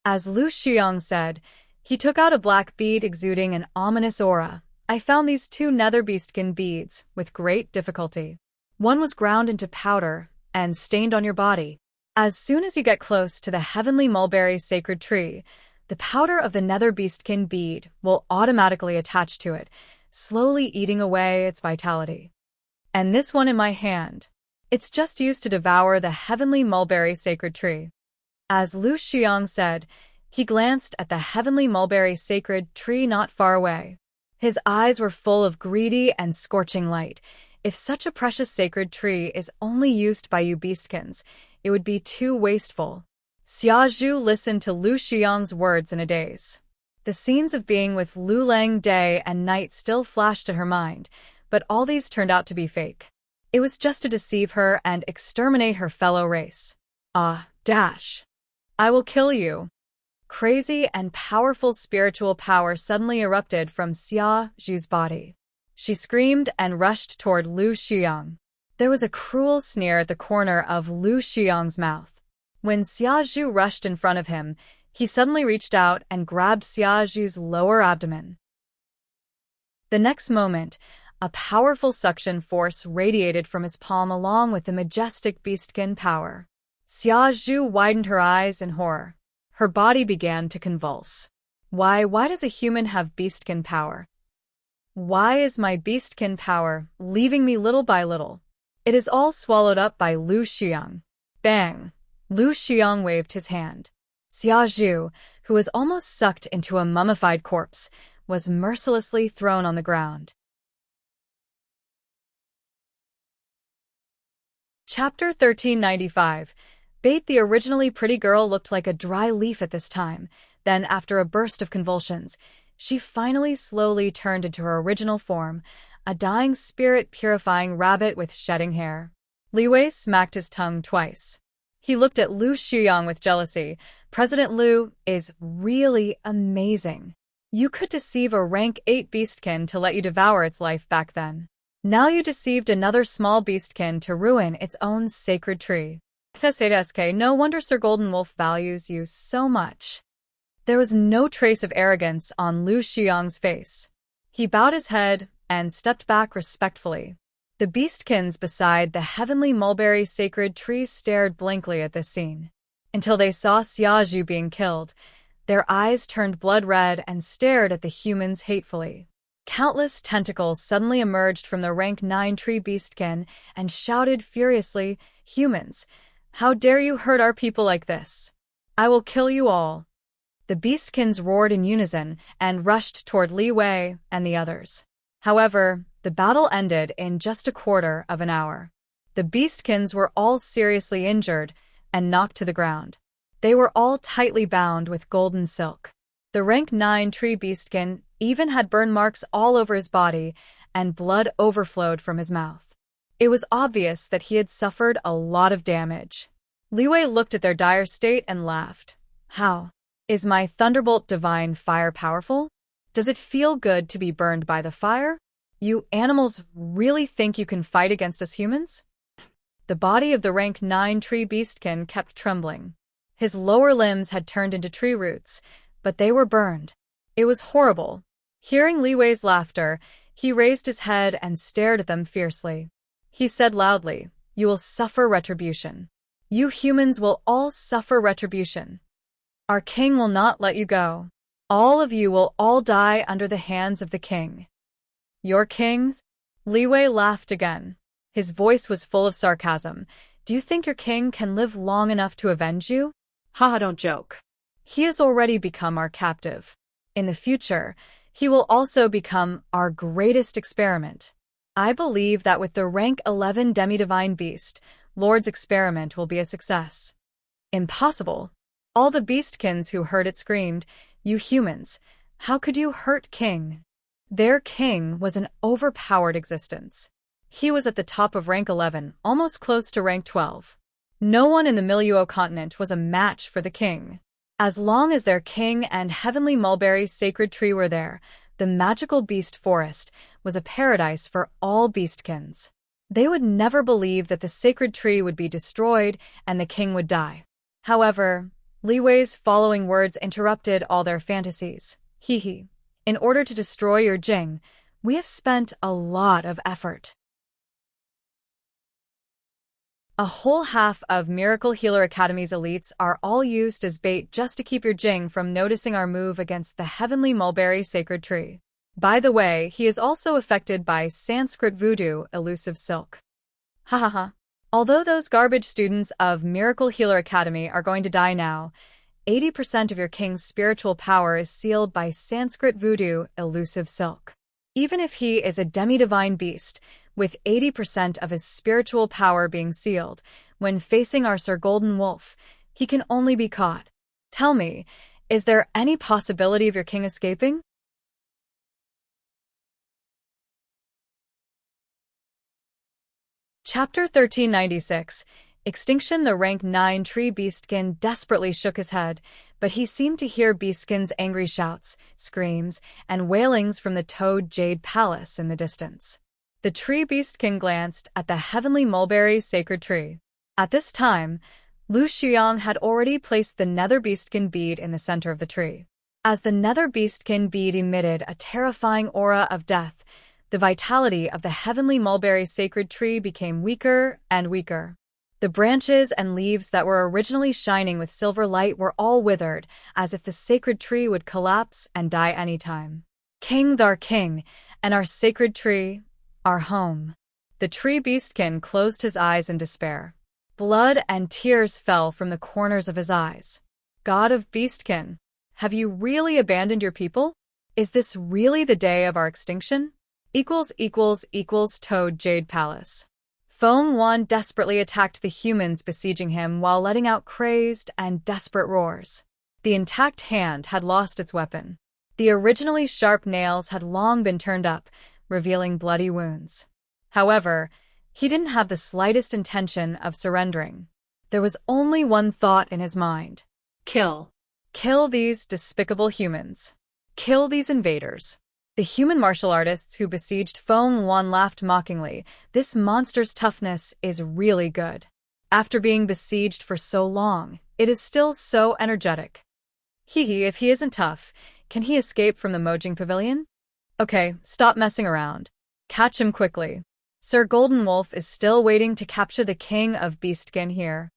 As Lu Xiang said, he took out a black bead exuding an ominous aura. I found these 2 nether beastskin beads with great difficulty. One was ground into powder and stained on your body. As soon as you get close to the heavenly mulberry sacred tree, the powder of the nether beastkin bead will automatically attach to it, slowly eating away its vitality. And this one in my hand, it's just used to devour the heavenly mulberry sacred tree. As Lu Xiang said, he glanced at the heavenly mulberry sacred tree not far away. His eyes were full of greedy and scorching light. If such a precious sacred tree is only used by you beastkins, it would be too wasteful. Xiaozhu listened to Lu Xiang's words in a daze. The scenes of being with Lu Lang day and night still flashed in her mind, but all these turned out to be fake. It was just to deceive her and exterminate her fellow race. Dash. I will kill you. Crazy and powerful spiritual power suddenly erupted from Xiaozhu's body. She screamed and rushed toward Lu Xiang. There was a cruel sneer at the corner of Lu Xiang's mouth. When Xiaozhu rushed in front of him, he suddenly reached out and grabbed Xiaozhu's lower abdomen. The next moment, a powerful suction force radiated from his palm along with the majestic beastkin power. Xiaozhu widened her eyes in horror. Her body began to convulse. Why does a human have beastkin power? Why is my beastkin power leaving me little by little? It is all swallowed up by Lu Xiang. Bang! Lu Xiang waved his hand. Xiaozhu, who was almost sucked into a mummified corpse, was mercilessly thrown on the ground. Chapter 1395. Bait. The originally pretty girl looked like a dry leaf at this time. Then, after a burst of convulsions, she finally slowly turned into her original form, a dying spirit purifying rabbit with shedding hair. Li Wei smacked his tongue twice. He looked at Lu Xiang with jealousy. President Liu is really amazing. You could deceive a rank 8 beastkin to let you devour its life back then. Now you deceived another small beastkin to ruin its own sacred tree. No wonder Sir Golden Wolf values you so much. There was no trace of arrogance on Lu Xiang's face. He bowed his head and stepped back respectfully. The beastkins beside the heavenly mulberry sacred tree stared blankly at this scene. Until they saw Xiaozhu being killed, their eyes turned blood red and stared at the humans hatefully. Countless tentacles suddenly emerged from the rank 9 tree beastkin and shouted furiously, "Humans, how dare you hurt our people like this? I will kill you all." The beastkins roared in unison and rushed toward Li Wei and the others. However, the battle ended in just a quarter of an hour. The beastkins were all seriously injured and knocked to the ground. They were all tightly bound with golden silk. The rank 9 tree beastkin even had burn marks all over his body, and blood overflowed from his mouth. It was obvious that he had suffered a lot of damage. Li Wei looked at their dire state and laughed. "How? Is my thunderbolt divine fire powerful? Does it feel good to be burned by the fire? You animals really think you can fight against us humans?" The body of the rank 9 tree beastkin kept trembling. His lower limbs had turned into tree roots, but they were burned. It was horrible. Hearing Li Wei's laughter, he raised his head and stared at them fiercely. He said loudly, "You will suffer retribution. You humans will all suffer retribution. Our king will not let you go. All of you will all die under the hands of the king." "Your kings?" Li Wei laughed again. His voice was full of sarcasm. "Do you think your king can live long enough to avenge you? Haha, don't joke. He has already become our captive. In the future, he will also become our greatest experiment. I believe that with the rank 11 demi-divine beast, Lord's experiment will be a success." "Impossible." All the beastkins who heard it screamed, "You humans, how could you hurt king?" Their king was an overpowered existence. He was at the top of rank 11, almost close to rank 12. No one in the Miluo continent was a match for the king. As long as their king and heavenly mulberry sacred tree were there, the magical beast forest was a paradise for all beastkins. They would never believe that the sacred tree would be destroyed and the king would die. However, Li Wei's following words interrupted all their fantasies. "Hee. In order to destroy your Jing, we have spent a lot of effort. A whole half of Miracle Healer Academy's elites are all used as bait just to keep your Jing from noticing our move against the heavenly mulberry sacred tree. By the way, he is also affected by Sanskrit voodoo, elusive silk. Ha ha ha. Although those garbage students of Miracle Healer Academy are going to die now, 80% of your king's spiritual power is sealed by Sanskrit voodoo, elusive silk. Even if he is a demi-divine beast, with 80% of his spiritual power being sealed, when facing our Sir Golden Wolf, he can only be caught. Tell me, is there any possibility of your king escaping?" Chapter 1396. Extinction. The rank 9 tree beastkin desperately shook his head, but he seemed to hear Beastkin's angry shouts, screams, and wailings from the Toad Jade Palace in the distance. The tree beastkin glanced at the heavenly mulberry sacred tree. At this time, Lu Xiang had already placed the nether beastkin bead in the center of the tree. As the nether beastkin bead emitted a terrifying aura of death, the vitality of the heavenly mulberry sacred tree became weaker and weaker. The branches and leaves that were originally shining with silver light were all withered, as if the sacred tree would collapse and die any time. "King, our king, and our sacred tree, our home." The tree beastkin closed his eyes in despair. Blood and tears fell from the corners of his eyes. "God of Beastkin, have you really abandoned your people? Is this really the day of our extinction? Toad Jade Palace." Feng Wan desperately attacked the humans besieging him while letting out crazed and desperate roars. The intact hand had lost its weapon. The originally sharp nails had long been turned up, revealing bloody wounds. However, he didn't have the slightest intention of surrendering. There was only one thought in his mind. Kill. Kill these despicable humans. Kill these invaders. The human martial artists who besieged Feng Wan laughed mockingly. "This monster's toughness is really good. After being besieged for so long, it is still so energetic. If he isn't tough, can he escape from the Mojing Pavilion? Okay, stop messing around. Catch him quickly." Sir Golden Wolf is still waiting to capture the king of beastkin here.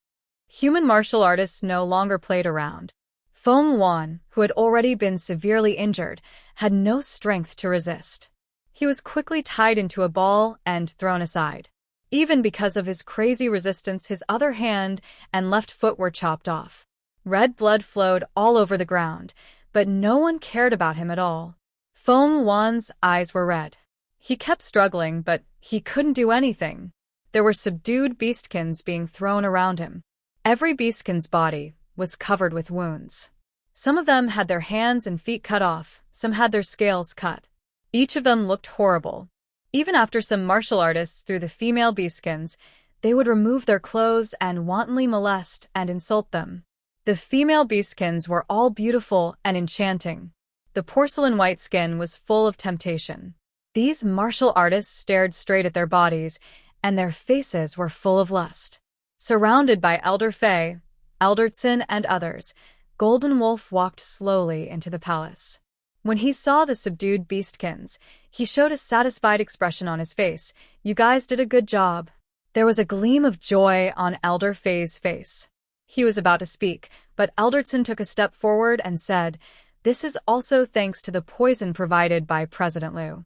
Human martial artists no longer played around. Feng Wan, who had already been severely injured, had no strength to resist. He was quickly tied into a ball and thrown aside. Even because of his crazy resistance, his other hand and left foot were chopped off. Red blood flowed all over the ground, but no one cared about him at all. Feng Wan's eyes were red. He kept struggling, but he couldn't do anything. There were subdued beastkins being thrown around him. Every beastkin's body was covered with wounds. Some of them had their hands and feet cut off, some had their scales cut. Each of them looked horrible. Even after some martial artists threw the female beastkins, they would remove their clothes and wantonly molest and insult them. The female beastkins were all beautiful and enchanting. The porcelain white skin was full of temptation. These martial artists stared straight at their bodies, and their faces were full of lust. Surrounded by Elder Fei, Eldertson, and others, Golden Wolf walked slowly into the palace. When he saw the subdued beastkins, he showed a satisfied expression on his face. "You guys did a good job." There was a gleam of joy on Elder Fei's face. He was about to speak, but Eldertson took a step forward and said, "This is also thanks to the poison provided by President Liu.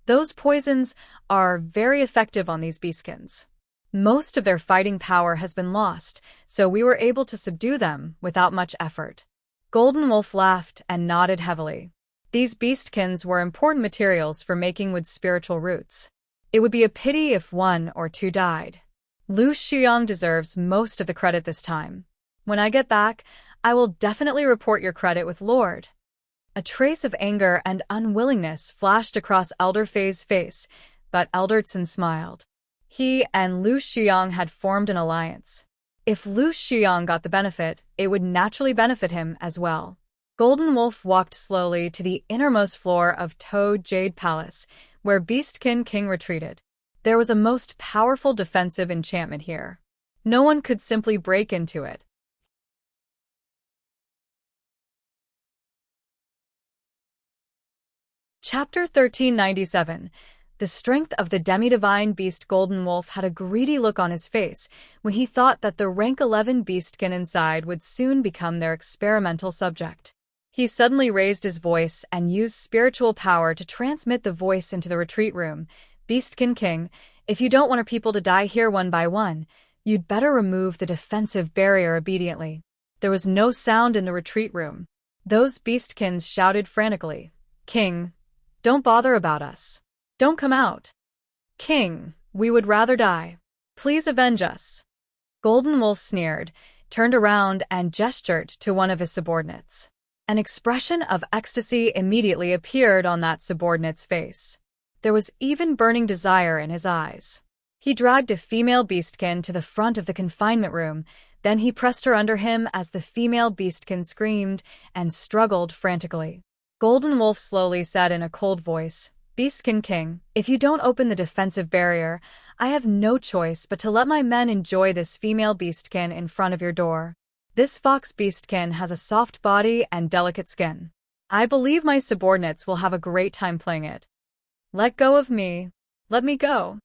Those poisons are very effective on these beastkins. Most of their fighting power has been lost, so we were able to subdue them without much effort." Golden Wolf laughed and nodded heavily. These beastkins were important materials for making with spiritual roots. It would be a pity if one or two died. Lu Xiang deserves most of the credit this time. When I get back, I will definitely report your credit with Lord. A trace of anger and unwillingness flashed across Elder Fei's face, but Eldertson smiled. He and Lu Xiang had formed an alliance. If Lu Xiang got the benefit, it would naturally benefit him as well. Golden Wolf walked slowly to the innermost floor of Toad Jade Palace, where Beastkin King retreated. There was a most powerful defensive enchantment here. No one could simply break into it. Chapter 1397. The strength of the demi-divine beast. Golden Wolf had a greedy look on his face when he thought that the rank 11 beastkin inside would soon become their experimental subject. He suddenly raised his voice and used spiritual power to transmit the voice into the retreat room. "Beastkin King, if you don't want our people to die here one by one, you'd better remove the defensive barrier obediently." There was no sound in the retreat room. Those beastkins shouted frantically, "King, don't bother about us. Don't come out. King, we would rather die. Please avenge us." Golden Wolf sneered, turned around and gestured to one of his subordinates. An expression of ecstasy immediately appeared on that subordinate's face. There was even burning desire in his eyes. He dragged a female beastkin to the front of the confinement room, then he pressed her under him as the female beastkin screamed and struggled frantically. Golden Wolf slowly said in a cold voice, "Beastkin King, if you don't open the defensive barrier, I have no choice but to let my men enjoy this female beastkin in front of your door. This fox beastkin has a soft body and delicate skin. I believe my subordinates will have a great time playing it. Let go of me. Let me go."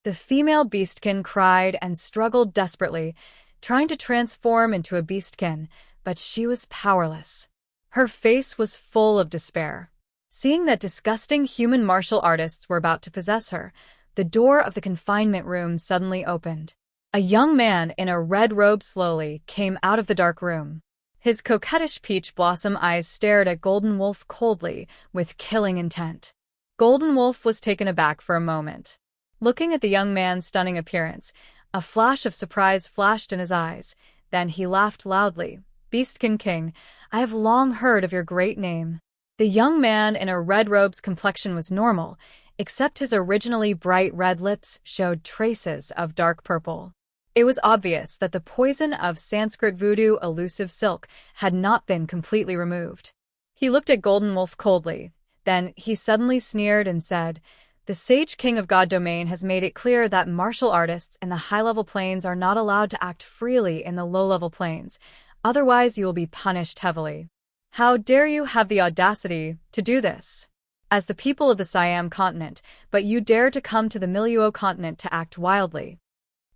The female beastkin cried and struggled desperately, trying to transform into a beastkin, but she was powerless. Her face was full of despair. Seeing that disgusting human martial artists were about to possess her, the door of the confinement room suddenly opened. A young man in a red robe slowly came out of the dark room. His coquettish peach blossom eyes stared at Golden Wolf coldly, with killing intent. Golden Wolf was taken aback for a moment. Looking at the young man's stunning appearance, a flash of surprise flashed in his eyes. Then he laughed loudly. "Beastkin King, I have long heard of your great name." The young man in a red robe's complexion was normal, except his originally bright red lips showed traces of dark purple. It was obvious that the poison of Sanskrit voodoo elusive silk had not been completely removed. He looked at Golden Wolf coldly. Then he suddenly sneered and said, "The Sage King of God Domain has made it clear that martial artists in the high-level planes are not allowed to act freely in the low-level planes. Otherwise, you will be punished heavily. How dare you have the audacity to do this?" as the people of the Siam continent, but you dare to come to the Miluo continent to act wildly.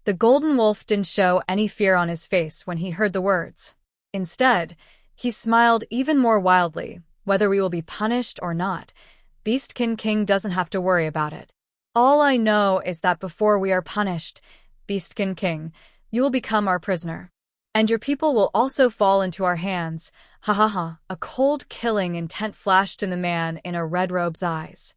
The golden wolf didn't show any fear on his face when he heard the words. Instead, he smiled even more wildly. Whether we will be punished or not, Beastkin King doesn't have to worry about it. All I know is that before we are punished, Beastkin King, you will become our prisoner. And your people will also fall into our hands. Ha ha ha. A cold killing intent flashed in the man in a red robe's eyes.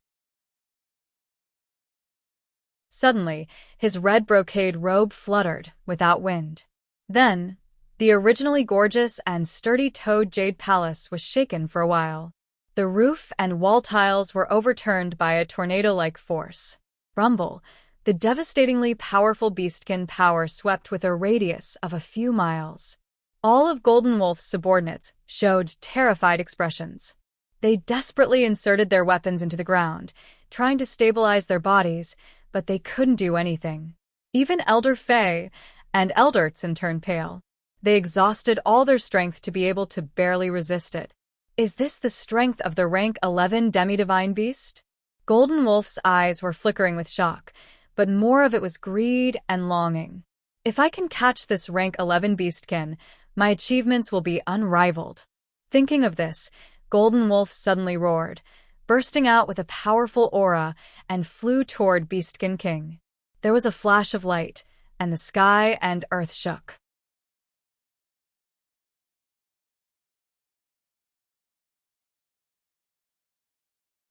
Suddenly, his red brocade robe fluttered without wind. Then, the originally gorgeous and sturdy toad jade palace was shaken for a while. The roof and wall tiles were overturned by a tornado-like force. Rumble, the devastatingly powerful beastkin power swept with a radius of a few miles. All of Golden Wolf's subordinates showed terrified expressions. They desperately inserted their weapons into the ground, trying to stabilize their bodies, but they couldn't do anything. Even Elder Faye and Eldertson turned pale. They exhausted all their strength to be able to barely resist it. Is this the strength of the rank 11 demi-divine beast? Golden Wolf's eyes were flickering with shock, but more of it was greed and longing. If I can catch this rank 11 beastkin, my achievements will be unrivaled. Thinking of this, Golden Wolf suddenly roared, bursting out with a powerful aura, and flew toward Beastkin King. There was a flash of light, and the sky and earth shook.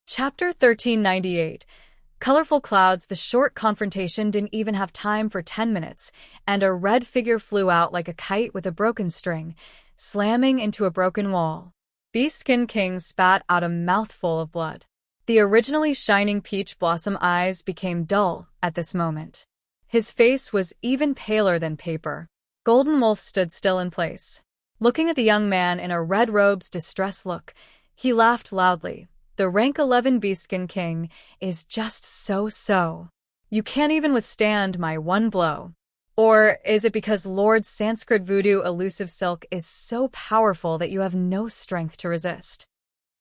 Chapter 1398. Colorful clouds. The short confrontation didn't even have time for 10 minutes, and a red figure flew out like a kite with a broken string, slamming into a broken wall. Beastkin King spat out a mouthful of blood. The originally shining peach blossom eyes became dull at this moment. His face was even paler than paper. Golden Wolf stood still in place. Looking at the young man in a red robe's distressed look, he laughed loudly. The rank 11 Beastkin King is just so-so. You can't even withstand my one blow. Or is it because Lord Sanskrit Voodoo Elusive Silk is so powerful that you have no strength to resist?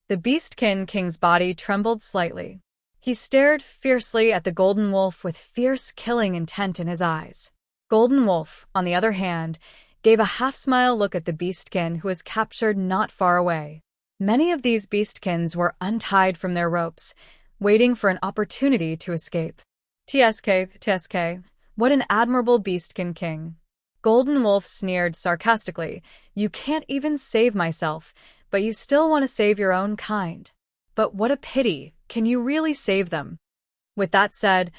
The Beastkin King's body trembled slightly. He stared fiercely at the Golden Wolf with fierce killing intent in his eyes. Golden Wolf, on the other hand, gave a half-smile look at the Beastkin who was captured not far away. Many of these beastkins were untied from their ropes, waiting for an opportunity to escape. TSK, what an admirable beastkin king. Golden Wolf sneered sarcastically. You can't even save myself, but you still want to save your own kind. But what a pity, can you really save them? With that said,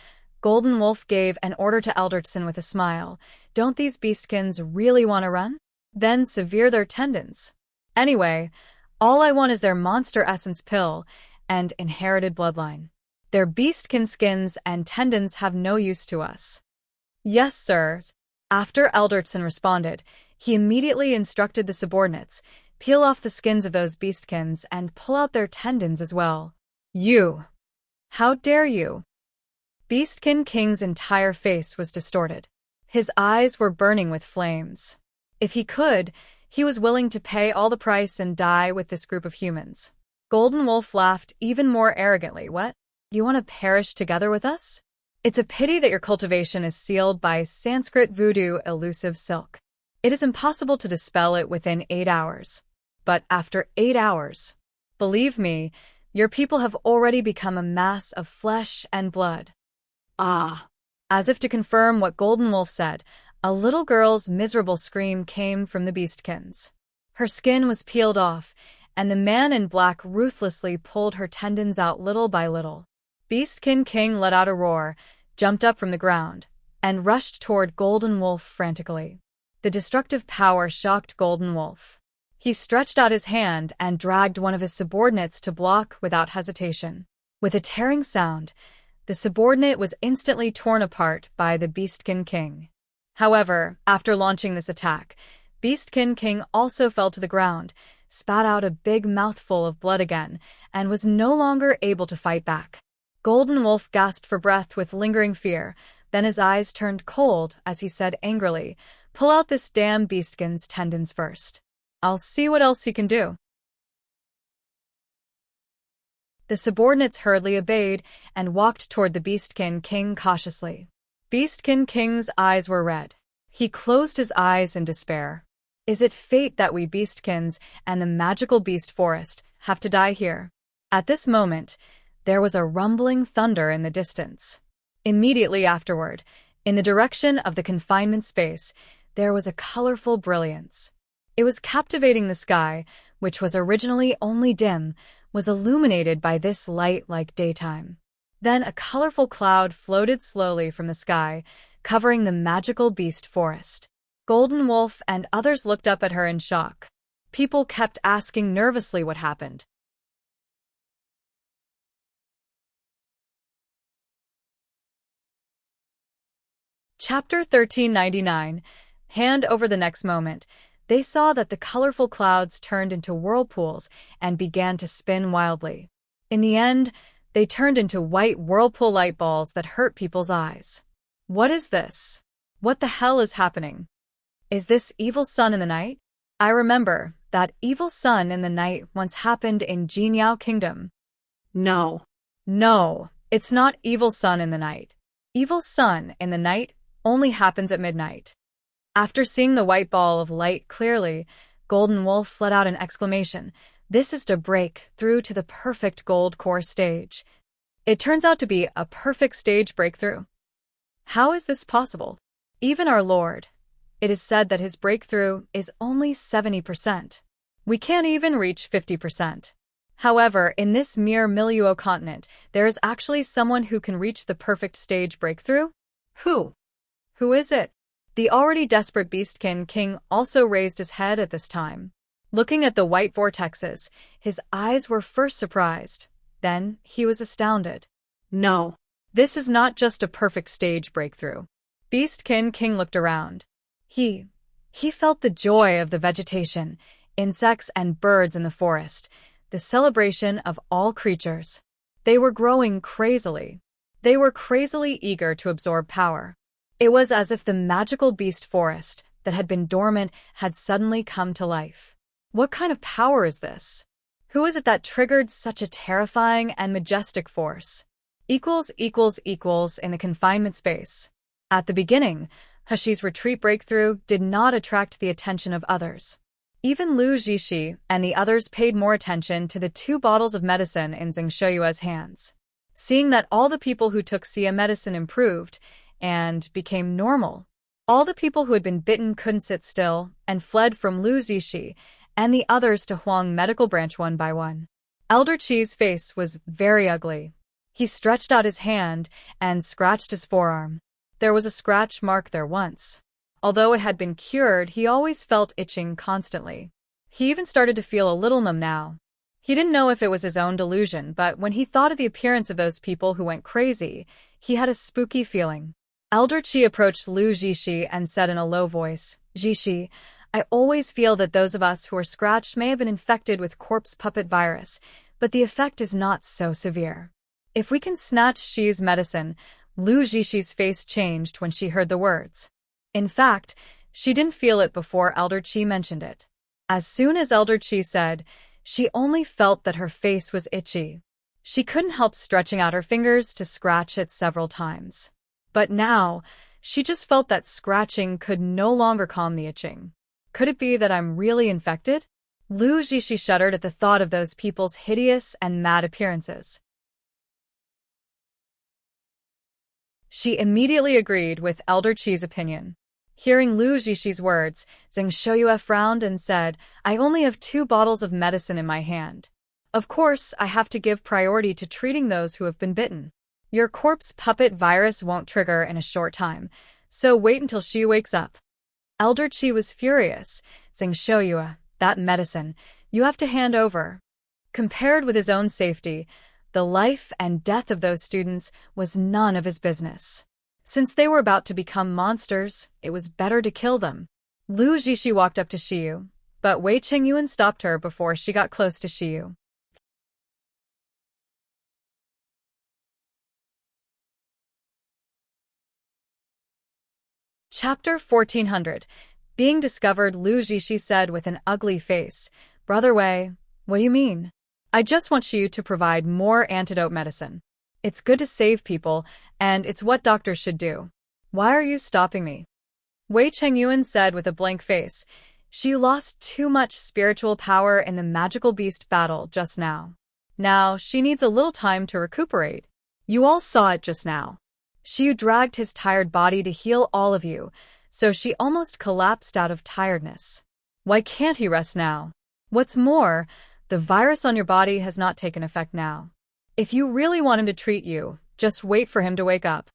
Golden Wolf gave an order to Eldertson with a smile. Don't these beastkins really want to run? Then sever their tendons. Anyway, all I want is their monster essence pill and inherited bloodline. Their beastkin skins and tendons have no use to us. Yes, sir. After Eldertson responded, he immediately instructed the subordinates, peel off the skins of those beastkins and pull out their tendons as well. You! How dare you! Beastkin King's entire face was distorted. His eyes were burning with flames. If he could, he was willing to pay all the price and die with this group of humans. Golden Wolf laughed even more arrogantly. What? You want to perish together with us? It's a pity that your cultivation is sealed by Sanskrit Voodoo Elusive Silk. It is impossible to dispel it within 8 hours. But after 8 hours, believe me, your people have already become a mass of flesh and blood. Ah. As if to confirm what Golden Wolf said, a little girl's miserable scream came from the beastkins. Her skin was peeled off, and the man in black ruthlessly pulled her tendons out little by little. Beastkin King let out a roar, jumped up from the ground, and rushed toward Golden Wolf frantically. The destructive power shocked Golden Wolf. He stretched out his hand and dragged one of his subordinates to block without hesitation. With a tearing sound, the subordinate was instantly torn apart by the Beastkin King. However, after launching this attack, Beastkin King also fell to the ground, spat out a big mouthful of blood again, and was no longer able to fight back. Golden Wolf gasped for breath with lingering fear, then his eyes turned cold as he said angrily, "Pull out this damn beastkin's tendons first. I'll see what else he can do." The subordinates hurriedly obeyed and walked toward the Beastkin King cautiously. Beastkin King's eyes were red. He closed his eyes in despair. Is it fate that we Beastkins and the magical beast forest have to die here? At this moment, there was a rumbling thunder in the distance. Immediately afterward, in the direction of the confinement space, there was a colorful brilliance. It was captivating. The sky, which was originally only dim, was illuminated by this light like daytime. Then a colorful cloud floated slowly from the sky, covering the magical beast forest. Golden Wolf and others looked up at her in shock. People kept asking nervously what happened. Chapter 1399. Hand over. The next moment, they saw that the colorful clouds turned into whirlpools and began to spin wildly. In the end, they turned into white whirlpool light balls that hurt people's eyes. What is this? What the hell is happening? Is this evil sun in the night? I remember that evil sun in the night once happened in Jinyao Kingdom. No. No, it's not evil sun in the night. Evil sun in the night only happens at midnight. After seeing the white ball of light clearly, Golden Wolf let out an exclamation. This is to break through to the perfect gold core stage. It turns out to be a perfect stage breakthrough. How is this possible? Even our Lord. It is said that his breakthrough is only 70%. We can't even reach 50%. However, in this mere Milieu continent, there is actually someone who can reach the perfect stage breakthrough? Who? Who is it? The already desperate Beastkin King also raised his head at this time. Looking at the white vortexes, his eyes were first surprised. Then he was astounded. No. This is not just a perfect stage breakthrough. Beastkin King looked around. He felt the joy of the vegetation, insects and birds in the forest, the celebration of all creatures. They were growing crazily. They were crazily eager to absorb power. It was as if the magical beast forest that had been dormant had suddenly come to life. What kind of power is this? Who is it that triggered such a terrifying and majestic force? Equals in the confinement space. At the beginning, Hashi's retreat breakthrough did not attract the attention of others. Even Lu Zixi and the others paid more attention to the 2 bottles of medicine in Zheng Shouyue's hands. Seeing that all the people who took Xia medicine improved and became normal, all the people who had been bitten couldn't sit still and fled from Lu Zixi and the others to Huang Medical Branch one by one. Elder Qi's face was very ugly. He stretched out his hand and scratched his forearm. There was a scratch mark there once. Although it had been cured, he always felt itching constantly. He even started to feel a little numb now. He didn't know if it was his own delusion, but when he thought of the appearance of those people who went crazy, he had a spooky feeling. Elder Qi approached Lu Zixi and said in a low voice, Zixi, I always feel that those of us who are scratched may have been infected with corpse puppet virus, but the effect is not so severe. If we can snatch Xi's medicine. Lu Zixi's face changed when she heard the words. In fact, she didn't feel it before Elder Qi mentioned it. As soon as Elder Qi said, she only felt that her face was itchy. She couldn't help stretching out her fingers to scratch it several times. But now, she just felt that scratching could no longer calm the itching. Could it be that I'm really infected? Lu Zixi shuddered at the thought of those people's hideous and mad appearances. She immediately agreed with Elder Qi's opinion. Hearing Lu Zixi's words, Zheng Shouyue frowned and said, I only have 2 bottles of medicine in my hand. Of course, I have to give priority to treating those who have been bitten. Your corpse puppet virus won't trigger in a short time, so wait until she wakes up. Elder Qi was furious. Zheng Shouyue, that medicine, you have to hand over. Compared with his own safety, the life and death of those students was none of his business. Since they were about to become monsters, it was better to kill them. Lu Zixi walked up to Xiyu, but Wei Qingyuan stopped her before she got close to Xiyu. Chapter 1400. Being discovered, Lu Zixi said with an ugly face, Brother Wei, what do you mean? I just want you to provide more antidote medicine. It's good to save people, and it's what doctors should do. Why are you stopping me? Wei Chengyuan said with a blank face. She lost too much spiritual power in the magical beast battle just now. Now, she needs a little time to recuperate. You all saw it just now. Xiu dragged his tired body to heal all of you, so she almost collapsed out of tiredness. Why can't he rest now? What's more, the virus on your body has not taken effect now. If you really want him to treat you, just wait for him to wake up.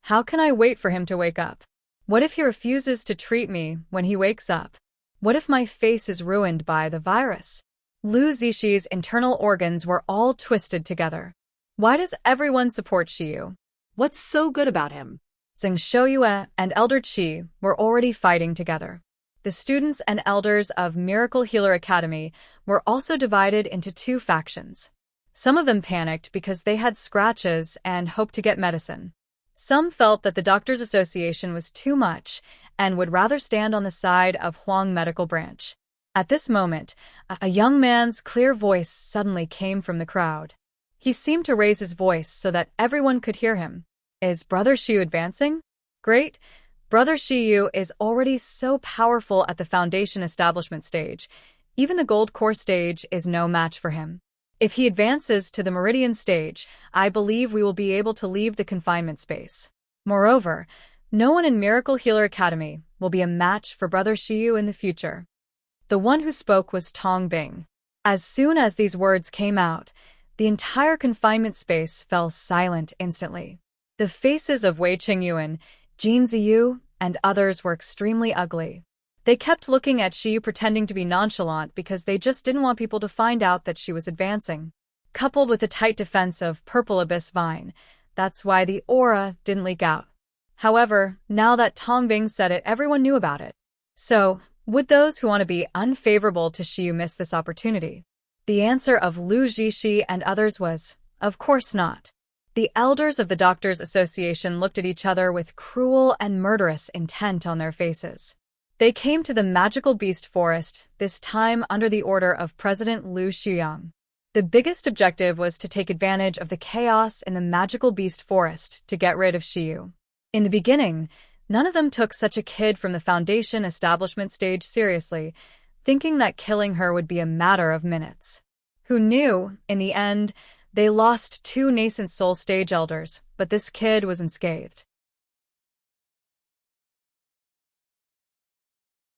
How can I wait for him to wake up? What if he refuses to treat me when he wakes up? What if my face is ruined by the virus? Lu Zixi internal organs were all twisted together. Why does everyone support Xiu? What's so good about him? Zheng Shouyue and Elder Qi were already fighting together. The students and elders of Miracle Healer Academy were also divided into two factions. Some of them panicked because they had scratches and hoped to get medicine. Some felt that the Doctors Association was too much and would rather stand on the side of Huang Medical Branch. At this moment, a young man's clear voice suddenly came from the crowd. He seemed to raise his voice so that everyone could hear him. Is Brother Xiu advancing? Great. Brother Xiu is already so powerful at the Foundation Establishment stage. Even the Gold Core stage is no match for him. If he advances to the Meridian stage, I believe we will be able to leave the confinement space. Moreover, no one in Miracle Healer Academy will be a match for Brother Xiu in the future. The one who spoke was Tong Bing. As soon as these words came out, the entire confinement space fell silent instantly. The faces of Wei Chengyuan, Jin Ziyu, and others were extremely ugly. They kept looking at Xiu pretending to be nonchalant because they just didn't want people to find out that she was advancing. Coupled with a tight defense of Purple Abyss Vine, that's why the aura didn't leak out. However, now that Tong Bing said it, everyone knew about it. So, would those who want to be unfavorable to Xiu miss this opportunity? The answer of Lu Zixi and others was, of course not. The elders of the Doctors Association looked at each other with cruel and murderous intent on their faces. They came to the magical beast forest, this time under the order of President Lu Xiyang. The biggest objective was to take advantage of the chaos in the magical beast forest to get rid of Xiu. In the beginning, none of them took such a kid from the Foundation Establishment stage seriously, thinking that killing her would be a matter of minutes. Who knew, in the end, they lost 2 nascent soul stage elders, but this kid was unscathed.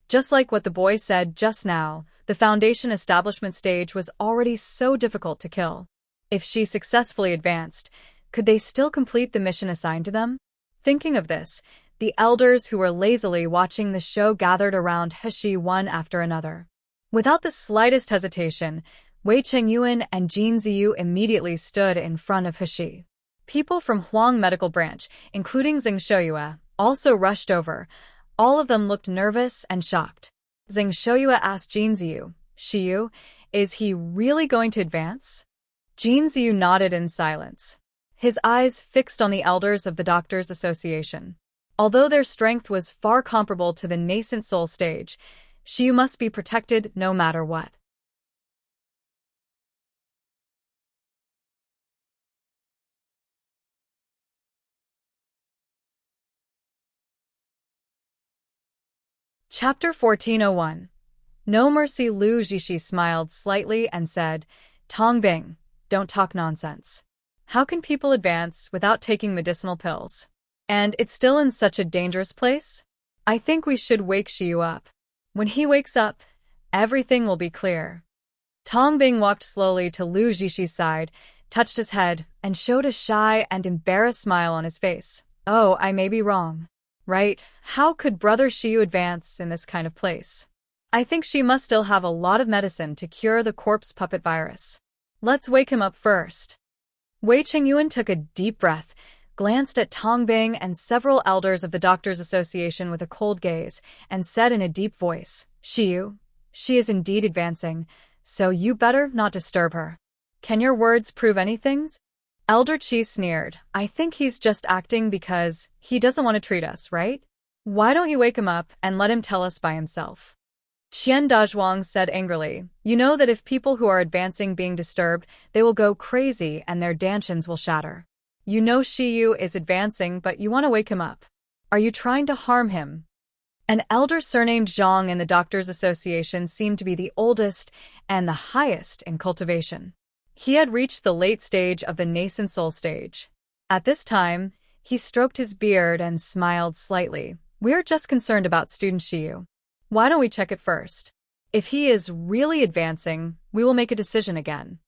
Just like what the boy said just now, the Foundation Establishment stage was already so difficult to kill. If she successfully advanced, could they still complete the mission assigned to them? Thinking of this, the elders who were lazily watching the show gathered around He one after another. Without the slightest hesitation, Wei Chengyuan and Jin Ziyu immediately stood in front of He. People from Huang Medical Branch, including Zheng Shouyue, also rushed over. All of them looked nervous and shocked. Zheng Shouyue asked Jin Ziyu, "Xiu, is he really going to advance?" Jin Ziyu nodded in silence, his eyes fixed on the elders of the Doctors Association. Although their strength was far comparable to the nascent soul stage, Xiu must be protected no matter what. Chapter 1401. No Mercy. Lu Zixi smiled slightly and said, "Tong Bing, don't talk nonsense. How can people advance without taking medicinal pills? And it's still in such a dangerous place? I think we should wake Xiu up. When he wakes up, everything will be clear." Tong Bing walked slowly to Lu Zixi's side, touched his head, and showed a shy and embarrassed smile on his face. "Oh, I may be wrong. Right? How could Brother Xiu advance in this kind of place? I think she must still have a lot of medicine to cure the corpse puppet virus. Let's wake him up first." Wei Chengyuan took a deep breath, glanced at Tong Bing and several elders of the Doctors Association with a cold gaze, and said in a deep voice, "Xiu, she is indeed advancing, so you better not disturb her. Can your words prove anything?" Elder Qi sneered. "I think he's just acting because he doesn't want to treat us, right? Why don't you wake him up and let him tell us by himself?" Qian Dazhuang said angrily. You know that if people who are advancing being disturbed, they will go crazy and their dantians will shatter. You know Shiyu is advancing, but you want to wake him up. Are you trying to harm him? An elder surnamed Zhang in the Doctors' Association seemed to be the oldest and the highest in cultivation. He had reached the late stage of the nascent soul stage. At this time, he stroked his beard and smiled slightly. We're just concerned about student Shiyu. Why don't we check it first? If he is really advancing, we will make a decision again.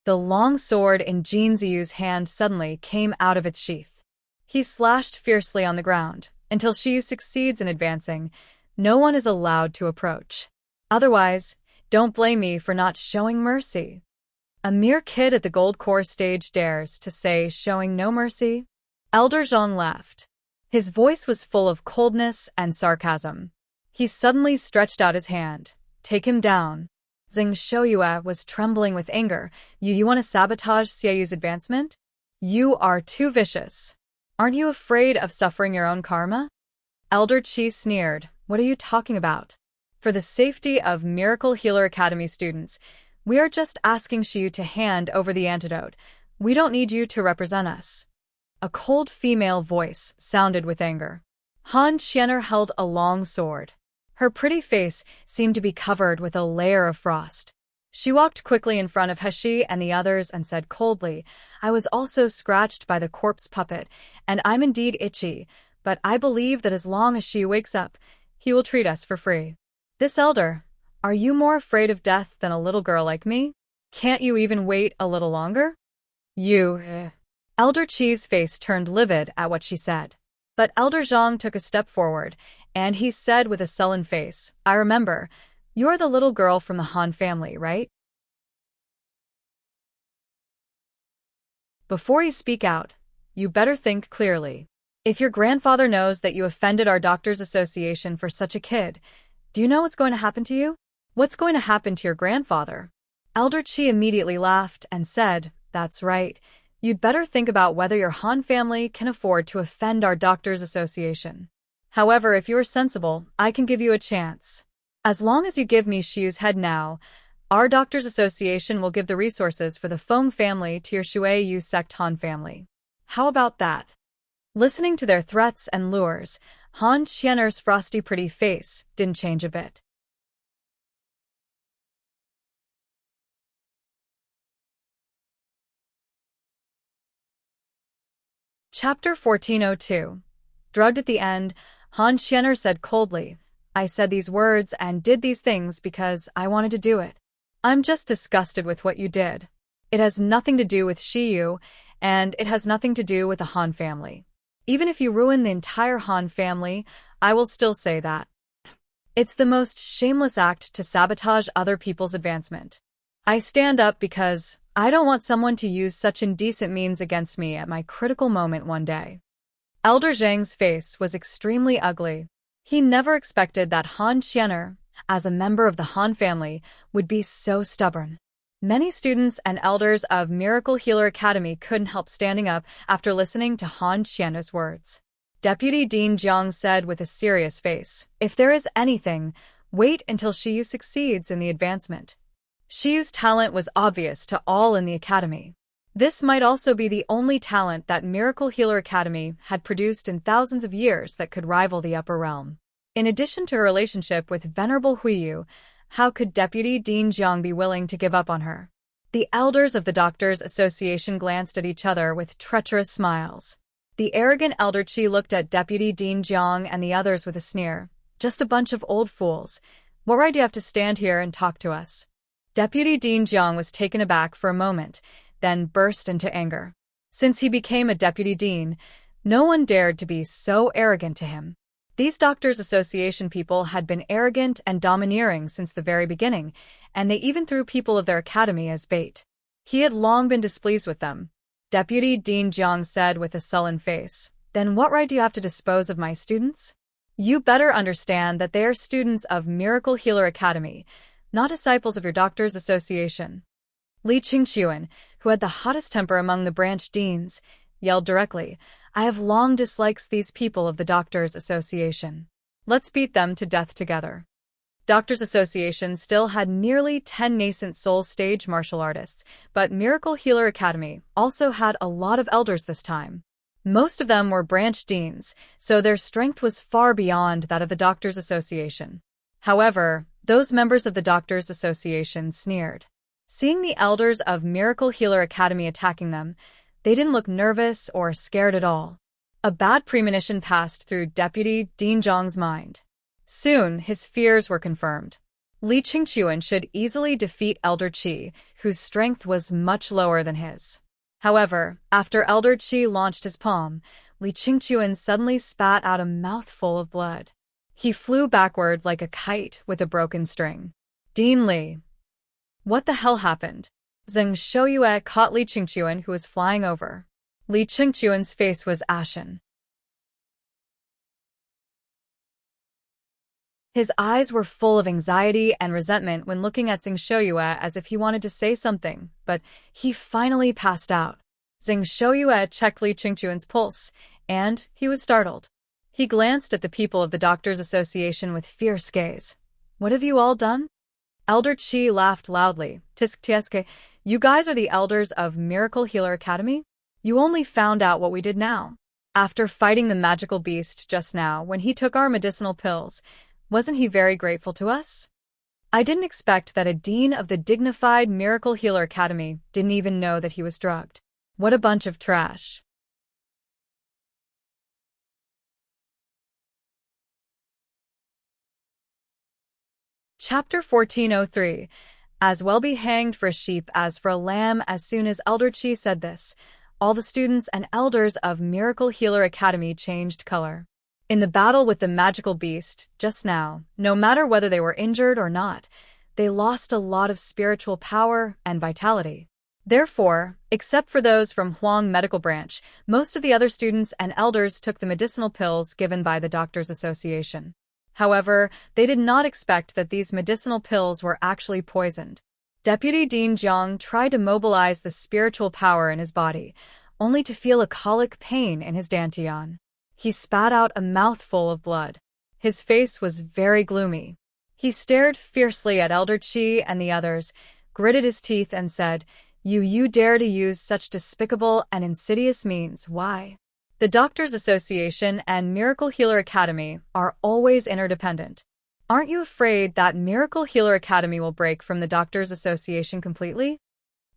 The long sword in Jin Ziyu's hand suddenly came out of its sheath. He slashed fiercely on the ground. Until Shiyu succeeds in advancing, no one is allowed to approach. Otherwise, don't blame me for not showing mercy. A mere kid at the gold core stage dares to say showing no mercy? Elder Zhang laughed. His voice was full of coldness and sarcasm. He suddenly stretched out his hand. Take him down. Zheng Shouyue was trembling with anger. You want to sabotage Xieyu's advancement? You are too vicious. Aren't you afraid of suffering your own karma? Elder Qi sneered. What are you talking about? For the safety of Miracle Healer Academy students, we are just asking Shiyu to hand over the antidote. We don't need you to represent us. A cold female voice sounded with anger. Han Qianer held a long sword. Her pretty face seemed to be covered with a layer of frost. She walked quickly in front of Heshi and the others and said coldly, I was also scratched by the corpse puppet, and I'm indeed itchy, but I believe that as long as she wakes up, he will treat us for free. This elder, are you more afraid of death than a little girl like me? Can't you even wait a little longer? Elder Qi's face turned livid at what she said. But Elder Zhang took a step forward, and he said with a sullen face, I remember. You're the little girl from the Han family, right? Before you speak out, you better think clearly. If your grandfather knows that you offended our Doctors' Association for such a kid, do you know what's going to happen to you? What's going to happen to your grandfather? Elder Qi immediately laughed and said, That's right. You'd better think about whether your Han family can afford to offend our Doctors' Association. However, if you're sensible, I can give you a chance. As long as you give me Shiyu's head now, our Doctors' Association will give the resources for the Feng family to your Shui Yu sect Han family. How about that? Listening to their threats and lures, Han Qianer's frosty pretty face didn't change a bit. Chapter 1402. Drugged at the end, Han Qianer said coldly, I said these words and did these things because I wanted to do it. I'm just disgusted with what you did. It has nothing to do with Shiyu, and it has nothing to do with the Han family. Even if you ruin the entire Han family, I will still say that. It's the most shameless act to sabotage other people's advancement. I stand up because I don't want someone to use such indecent means against me at my critical moment one day. Elder Zhang's face was extremely ugly. He never expected that Han Qianer, as a member of the Han family, would be so stubborn. Many students and elders of Miracle Healer Academy couldn't help standing up after listening to Han Qianer's words. Deputy Dean Jiang said with a serious face, If there is anything, wait until Shiyu succeeds in the advancement. Shiyu's talent was obvious to all in the academy. This might also be the only talent that Miracle Healer Academy had produced in thousands of years that could rival the upper realm. In addition to her relationship with Venerable Huiyu, how could Deputy Dean Jiang be willing to give up on her? The elders of the Doctors' Association glanced at each other with treacherous smiles. The arrogant Elder Qi looked at Deputy Dean Jiang and the others with a sneer. Just a bunch of old fools. What right do you have to stand here and talk to us? Deputy Dean Jiang was taken aback for a moment, then burst into anger. Since he became a deputy dean, no one dared to be so arrogant to him. These Doctors' Association people had been arrogant and domineering since the very beginning, and they even threw people of their academy as bait. He had long been displeased with them. Deputy Dean Jiang said with a sullen face, Then what right do you have to dispose of my students? You better understand that they are students of Miracle Healer Academy, not disciples of your Doctors' Association. Li Qingquan, who had the hottest temper among the branch deans, yelled directly, I have long disliked these people of the Doctors' Association. Let's beat them to death together. Doctors Association still had nearly 10 nascent soul stage martial artists, but Miracle Healer Academy also had a lot of elders this time. Most of them were branch deans, so their strength was far beyond that of the Doctors Association. However, those members of the Doctors Association sneered. Seeing the elders of Miracle Healer Academy attacking them, they didn't look nervous or scared at all. A bad premonition passed through Deputy Dean Zhang's mind. Soon, his fears were confirmed. Li Qingquan should easily defeat Elder Qi, whose strength was much lower than his. However, after Elder Qi launched his palm, Li Qingquan suddenly spat out a mouthful of blood. He flew backward like a kite with a broken string. Dean Li. What the hell happened? Zheng Shouyue caught Li Qingquan, who was flying over. Li Qingquan's face was ashen. His eyes were full of anxiety and resentment when looking at Zheng Shouyue as if he wanted to say something, but he finally passed out. Zheng Shouyue checked Li Qingquan's pulse, and he was startled. He glanced at the people of the Doctors Association with fierce gaze. What have you all done? Elder Qi laughed loudly. Tisk, you guys are the elders of Miracle Healer Academy? You only found out what we did now. After fighting the magical beast just now, when he took our medicinal pills, wasn't he very grateful to us? I didn't expect that a dean of the dignified Miracle Healer Academy didn't even know that he was drugged. What a bunch of trash. Chapter 1403. As well be hanged for a sheep as for a lamb. As soon as Elder Qi said this, all the students and elders of Miracle Healer Academy changed color. In the battle with the magical beast, just now, no matter whether they were injured or not, they lost a lot of spiritual power and vitality. Therefore, except for those from Huang Medical Branch, most of the other students and elders took the medicinal pills given by the Doctors Association. However, they did not expect that these medicinal pills were actually poisoned. Deputy Dean Jiang tried to mobilize the spiritual power in his body, only to feel a colic pain in his dantian. He spat out a mouthful of blood. His face was very gloomy. He stared fiercely at Elder Qi and the others, gritted his teeth and said, You dare to use such despicable and insidious means, why? The Doctors Association and Miracle Healer Academy are always interdependent. Aren't you afraid that Miracle Healer Academy will break from the Doctors Association completely?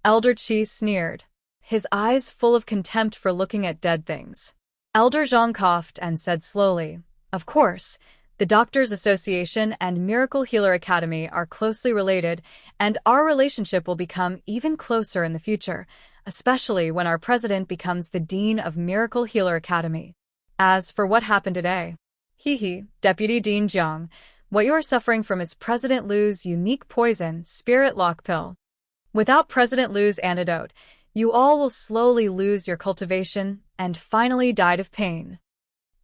Elder Qi sneered, his eyes full of contempt for looking at dead things. Elder Zhang coughed and said slowly, Of course, the Doctors Association and Miracle Healer Academy are closely related, and our relationship will become even closer in the future, especially when our president becomes the dean of Miracle Healer Academy. As for what happened today, Deputy Dean Jiang, what you are suffering from is President Lu's unique poison, Spirit Lock Pill. Without President Lu's antidote, you all will slowly lose your cultivation and finally die of pain.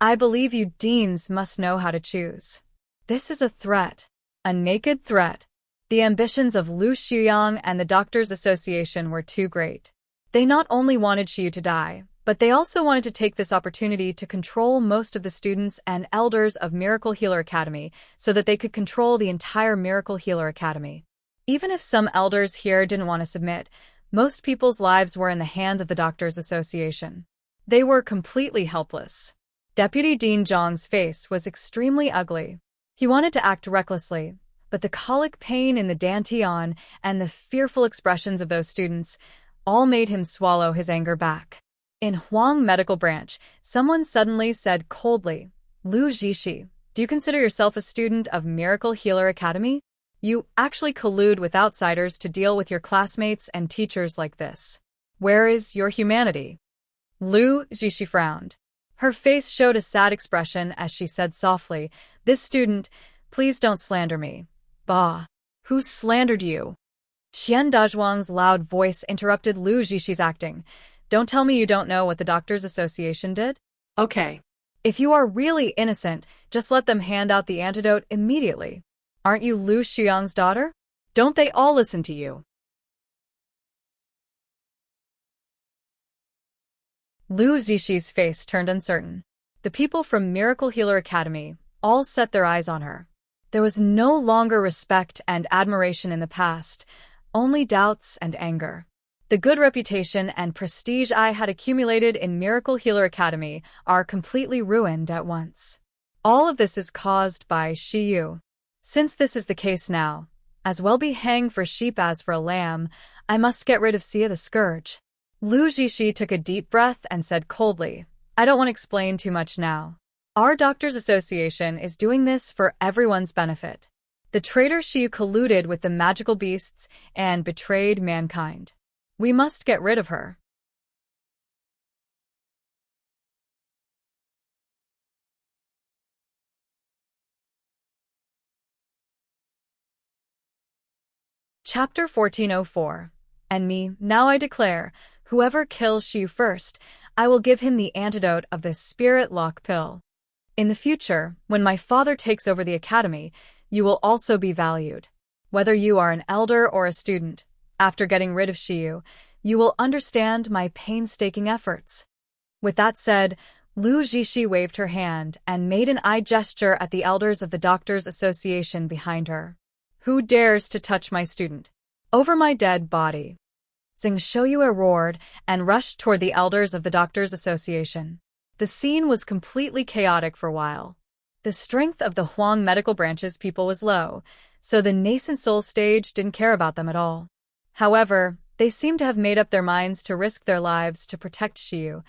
I believe you deans must know how to choose. This is a threat, a naked threat. The ambitions of Lu Xuyang and the Doctors Association were too great. They not only wanted Xiu to die, but they also wanted to take this opportunity to control most of the students and elders of Miracle Healer Academy so that they could control the entire Miracle Healer Academy. Even if some elders here didn't want to submit, most people's lives were in the hands of the Doctors Association. They were completely helpless. Deputy Dean Zhang's face was extremely ugly. He wanted to act recklessly, but the colic pain in the dantian and the fearful expressions of those students all made him swallow his anger back. In Huang Medical Branch, someone suddenly said coldly, Lu Zhishi, do you consider yourself a student of Miracle Healer Academy? You actually collude with outsiders to deal with your classmates and teachers like this. Where is your humanity? Lu Zhishi frowned. Her face showed a sad expression as she said softly, This student, please don't slander me. Bah. Who slandered you? Qian Dazhuang's loud voice interrupted Lu Zhishi's acting. Don't tell me you don't know what the Doctors Association did? Okay. If you are really innocent, just let them hand out the antidote immediately. Aren't you Lu Xuyang's daughter? Don't they all listen to you? Lu Zhishi's face turned uncertain. The people from Miracle Healer Academy all set their eyes on her. There was no longer respect and admiration in the past, only doubts and anger. The good reputation and prestige I had accumulated in Miracle Healer Academy are completely ruined at once. All of this is caused by Shiyu. Since this is the case now, as well be hanged for sheep as for a lamb, I must get rid of Xia the Scourge. Lu Zixi took a deep breath and said coldly, I don't want to explain too much now. Our Doctors Association is doing this for everyone's benefit. The traitor Shiyu colluded with the magical beasts and betrayed mankind. We must get rid of her. Chapter 1404. And me, now I declare, whoever kills Shiyu first, I will give him the antidote of the spirit lock pill. In the future, when my father takes over the academy, you will also be valued. Whether you are an elder or a student, after getting rid of Shiyu, you will understand my painstaking efforts. With that said, Lu Zixi waved her hand and made an eye gesture at the elders of the Doctors Association behind her. Who dares to touch my student? Over my dead body. Zhang Shouyue roared and rushed toward the elders of the Doctors Association. The scene was completely chaotic for a while. The strength of the Huang medical branch's people was low, so the nascent soul stage didn't care about them at all. However, they seemed to have made up their minds to risk their lives to protect Shiyu,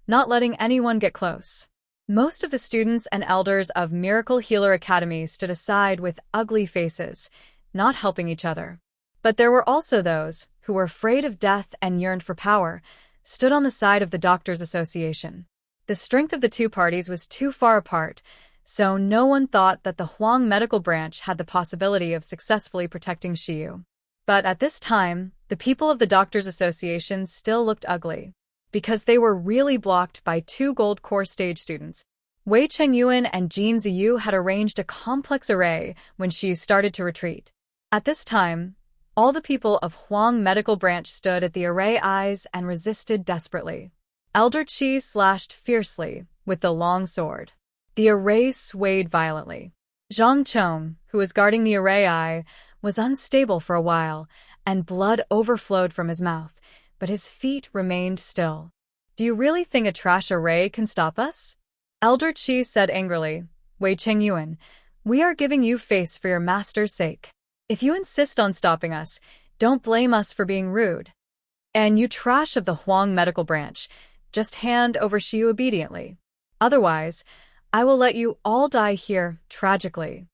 not letting anyone get close. Most of the students and elders of Miracle Healer Academy stood aside with ugly faces, not helping each other. But there were also those who were afraid of death and yearned for power, stood on the side of the Doctors Association. The strength of the two parties was too far apart, so no one thought that the Huang medical branch had the possibility of successfully protecting Shiyu. But at this time, the people of the Doctors Association still looked ugly, because they were really blocked by two gold core stage students. Wei Chengyuan and Jin Ziyu had arranged a complex array when Shiyu started to retreat. At this time, all the people of Huang medical branch stood at the array eyes and resisted desperately. Elder Qi slashed fiercely with the long sword. The array swayed violently. Zhang Chong, who was guarding the array eye, was unstable for a while, and blood overflowed from his mouth, but his feet remained still. Do you really think a trash array can stop us? Elder Qi said angrily. Wei Chengyuan, we are giving you face for your master's sake. If you insist on stopping us, don't blame us for being rude. And you trash of the Huang medical branch, just hand over Shiyu obediently. Otherwise, I will let you all die here, tragically.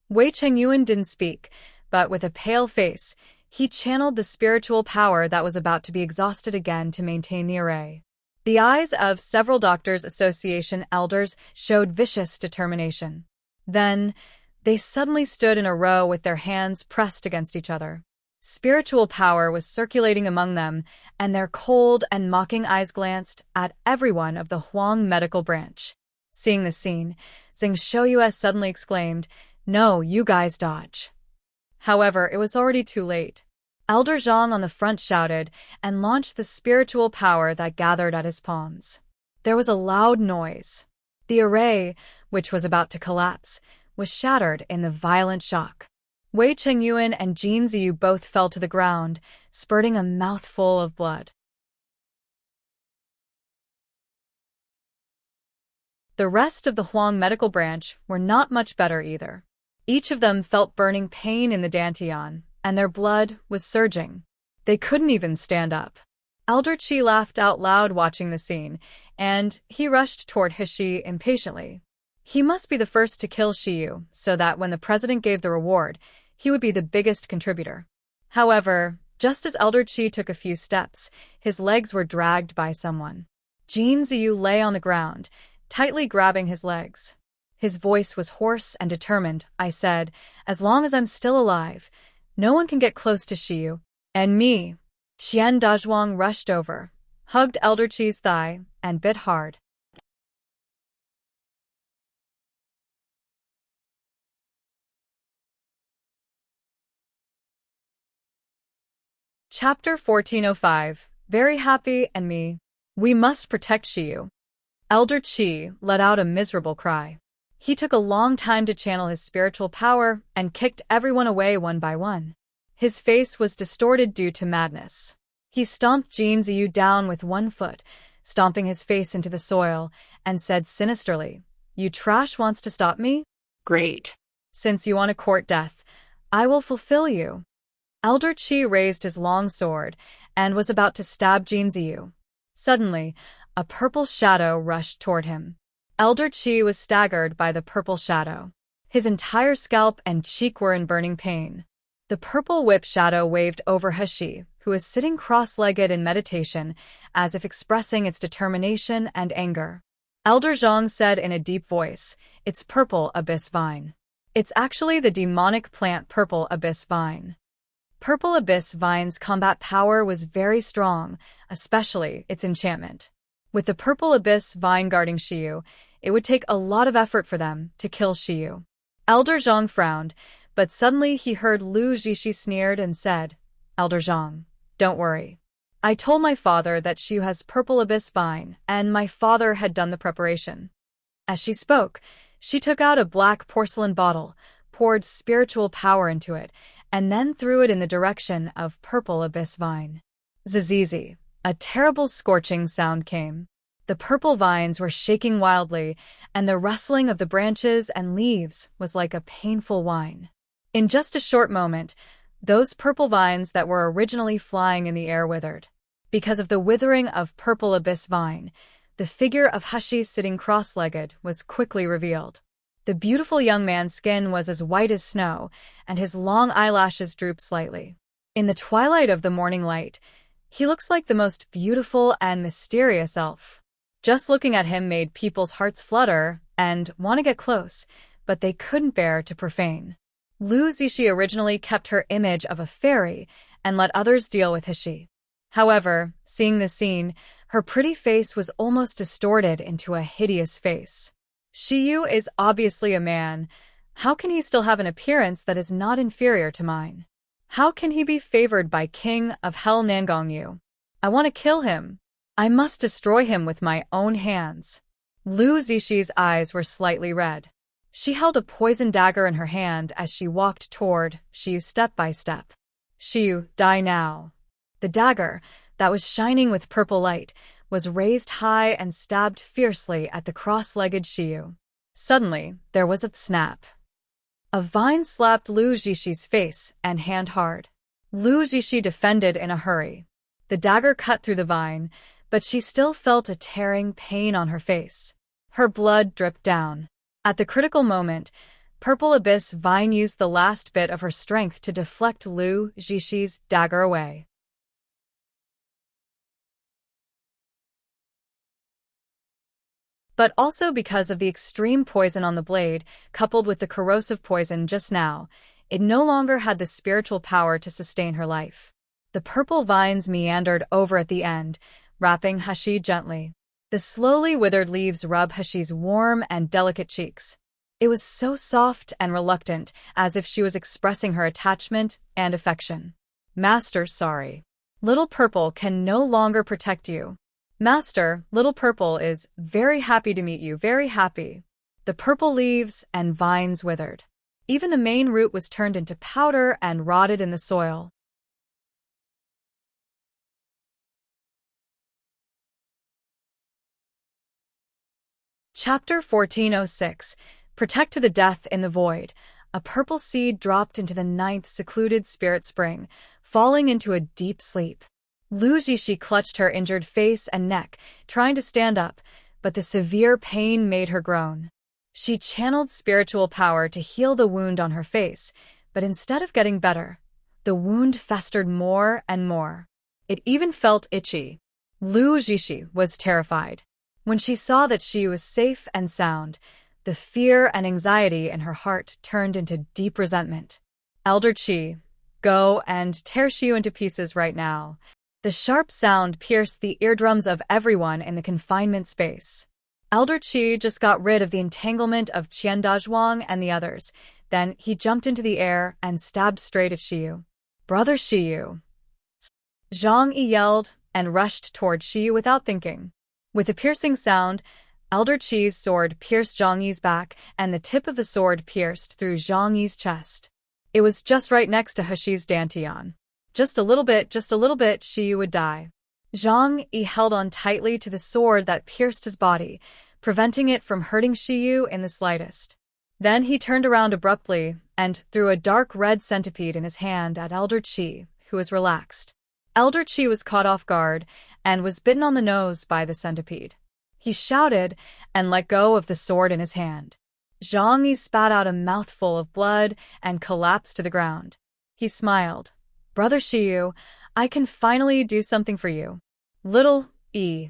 Wei Chengyuan didn't speak, but with a pale face, he channeled the spiritual power that was about to be exhausted again to maintain the array. The eyes of several Doctors Association elders showed vicious determination. Then, they suddenly stood in a row with their hands pressed against each other. Spiritual power was circulating among them, and their cold and mocking eyes glanced at everyone of the Huang medical branch. Seeing the scene, Zhang Shouyue suddenly exclaimed, No, you guys dodge. However, it was already too late. Elder Zhang on the front shouted and launched the spiritual power that gathered at his palms. There was a loud noise. The array, which was about to collapse, was shattered in the violent shock. Wei Chengyuan and Jin Ziyu both fell to the ground, spurting a mouthful of blood. The rest of the Huang medical branch were not much better either. Each of them felt burning pain in the dantian, and their blood was surging. They couldn't even stand up. Elder Qi laughed out loud watching the scene, and he rushed toward Hishi impatiently. He must be the first to kill Shiyu, so that when the president gave the reward, he would be the biggest contributor. However, just as Elder Qi took a few steps, his legs were dragged by someone. Jin Ziyu lay on the ground, tightly grabbing his legs. His voice was hoarse and determined. I said, as long as I'm still alive, no one can get close to Shiyu. And me. Qian Dazhuang rushed over, hugged Elder Qi's thigh, and bit hard. Chapter 1405. Very happy and me. We must protect Shiyu. Elder Qi let out a miserable cry. He took a long time to channel his spiritual power and kicked everyone away one by one. His face was distorted due to madness. He stomped Jin Ziyu down with one foot, stomping his face into the soil, and said sinisterly, "You trash wants to stop me? Great. Since you want to court death, I will fulfill you." Elder Qi raised his long sword and was about to stab Jin Ziyu. Suddenly, a purple shadow rushed toward him. Elder Qi was staggered by the purple shadow. His entire scalp and cheek were in burning pain. The purple whip shadow waved over Hashi, who was sitting cross-legged in meditation, as if expressing its determination and anger. Elder Zhang said in a deep voice, "It's purple abyss vine. It's actually the demonic plant purple abyss vine." Purple abyss vine's combat power was very strong, especially its enchantment. With the purple abyss vine guarding Shiyu, it would take a lot of effort for them to kill Shiyu. Elder Zhang frowned, but suddenly he heard Lu Zixi sneered and said, "Elder Zhang, don't worry. I told my father that Shiyu has purple abyss vine, and my father had done the preparation." As she spoke, she took out a black porcelain bottle, poured spiritual power into it, and then threw it in the direction of purple abyss vine. Zizizi, a terrible scorching sound came. The purple vines were shaking wildly, and the rustling of the branches and leaves was like a painful whine. In just a short moment, those purple vines that were originally flying in the air withered. Because of the withering of purple abyss vine, the figure of Hashi sitting cross-legged was quickly revealed. The beautiful young man's skin was as white as snow, and his long eyelashes drooped slightly. In the twilight of the morning light, he looks like the most beautiful and mysterious elf. Just looking at him made people's hearts flutter and want to get close, but they couldn't bear to profane. Lu Zixi originally kept her image of a fairy and let others deal with Hashi. However, seeing the scene, her pretty face was almost distorted into a hideous face. Shiyu is obviously a man. How can he still have an appearance that is not inferior to mine? How can he be favored by King of Hell Nangongyu? I want to kill him. I must destroy him with my own hands. Lu Zixi's eyes were slightly red. She held a poisoned dagger in her hand as she walked toward Shiyu step by step. "Shiyu, die now." The dagger, that was shining with purple light, was raised high and stabbed fiercely at the cross-legged Shiyu. Suddenly, there was a snap. A vine slapped Lu Zixi's face and hand hard. Lu Zixi defended in a hurry. The dagger cut through the vine, but she still felt a tearing pain on her face. Her blood dripped down. At the critical moment, Purple Abyss Vine used the last bit of her strength to deflect Lu Zixi's dagger away. But also because of the extreme poison on the blade, coupled with the corrosive poison just now, it no longer had the spiritual power to sustain her life. The purple vines meandered over at the end, wrapping Hashi gently. The slowly withered leaves rubbed Hashi's warm and delicate cheeks. It was so soft and reluctant, as if she was expressing her attachment and affection. "Master, sorry. Little Purple can no longer protect you." "Master, Little Purple is very happy to meet you, very happy." The purple leaves and vines withered. Even the main root was turned into powder and rotted in the soil. Chapter 1406. Protect to the death in the void. A purple seed dropped into the 9th secluded spirit spring, falling into a deep sleep. Lu Zixi clutched her injured face and neck, trying to stand up, but the severe pain made her groan. She channeled spiritual power to heal the wound on her face, but instead of getting better, the wound festered more and more. It even felt itchy. Lu Zixi was terrified. When she saw that she was safe and sound, the fear and anxiety in her heart turned into deep resentment. "Elder Qi, go and tear Shiyu into pieces right now." The sharp sound pierced the eardrums of everyone in the confinement space. Elder Qi just got rid of the entanglement of Qian Dazhuang and the others. Then he jumped into the air and stabbed straight at Shiyu. "Brother Shiyu!" Zhang Yi yelled and rushed toward Shiyu without thinking. With a piercing sound, Elder Chi's sword pierced Zhang Yi's back, and the tip of the sword pierced through Zhang Yi's chest. It was just right next to Hashi's dantian. Just a little bit, Shi Yu would die. Zhang Yi held on tightly to the sword that pierced his body, preventing it from hurting Shi Yu in the slightest. Then he turned around abruptly and threw a dark red centipede in his hand at Elder Chi, who was relaxed. Elder Chi was caught off guard and was bitten on the nose by the centipede. He shouted and let go of the sword in his hand. Zhang Yi spat out a mouthful of blood and collapsed to the ground. He smiled. "Brother Shiyu, I can finally do something for you." Little E.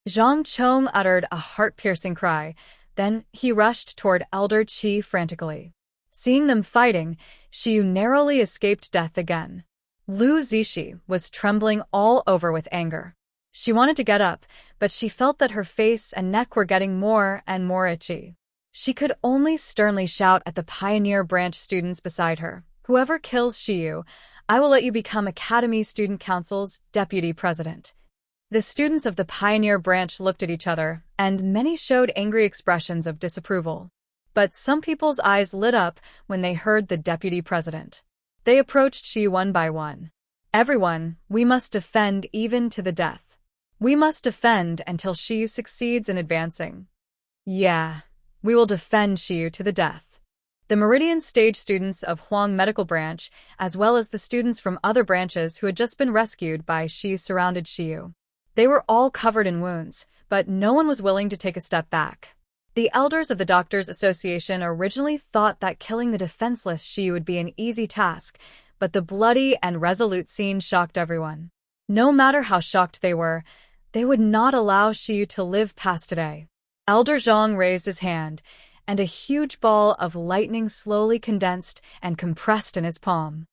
Zhang Chong uttered a heart-piercing cry. Then he rushed toward Elder Chi frantically. Seeing them fighting, Shiyu narrowly escaped death again. Lu Zishi was trembling all over with anger. She wanted to get up, but she felt that her face and neck were getting more and more itchy. She could only sternly shout at the Pioneer Branch students beside her, "Whoever kills Shiyu, I will let you become Academy Student Council's deputy president." The students of the Pioneer Branch looked at each other, and many showed angry expressions of disapproval. But some people's eyes lit up when they heard the deputy president. They approached Shi one by one. "Everyone, we must defend even to the death. We must defend until Shiyu succeeds in advancing." "Yeah, we will defend Shiyu to the death." The Meridian Stage students of Huang Medical Branch, as well as the students from other branches who had just been rescued by Shiyu, surrounded Shiyu. They were all covered in wounds, but no one was willing to take a step back. The elders of the Doctors Association originally thought that killing the defenseless Shiyu would be an easy task, but the bloody and resolute scene shocked everyone. No matter how shocked they would not allow Shiyu to live past today. Elder Zhang raised his hand, and a huge ball of lightning slowly condensed and compressed in his palm.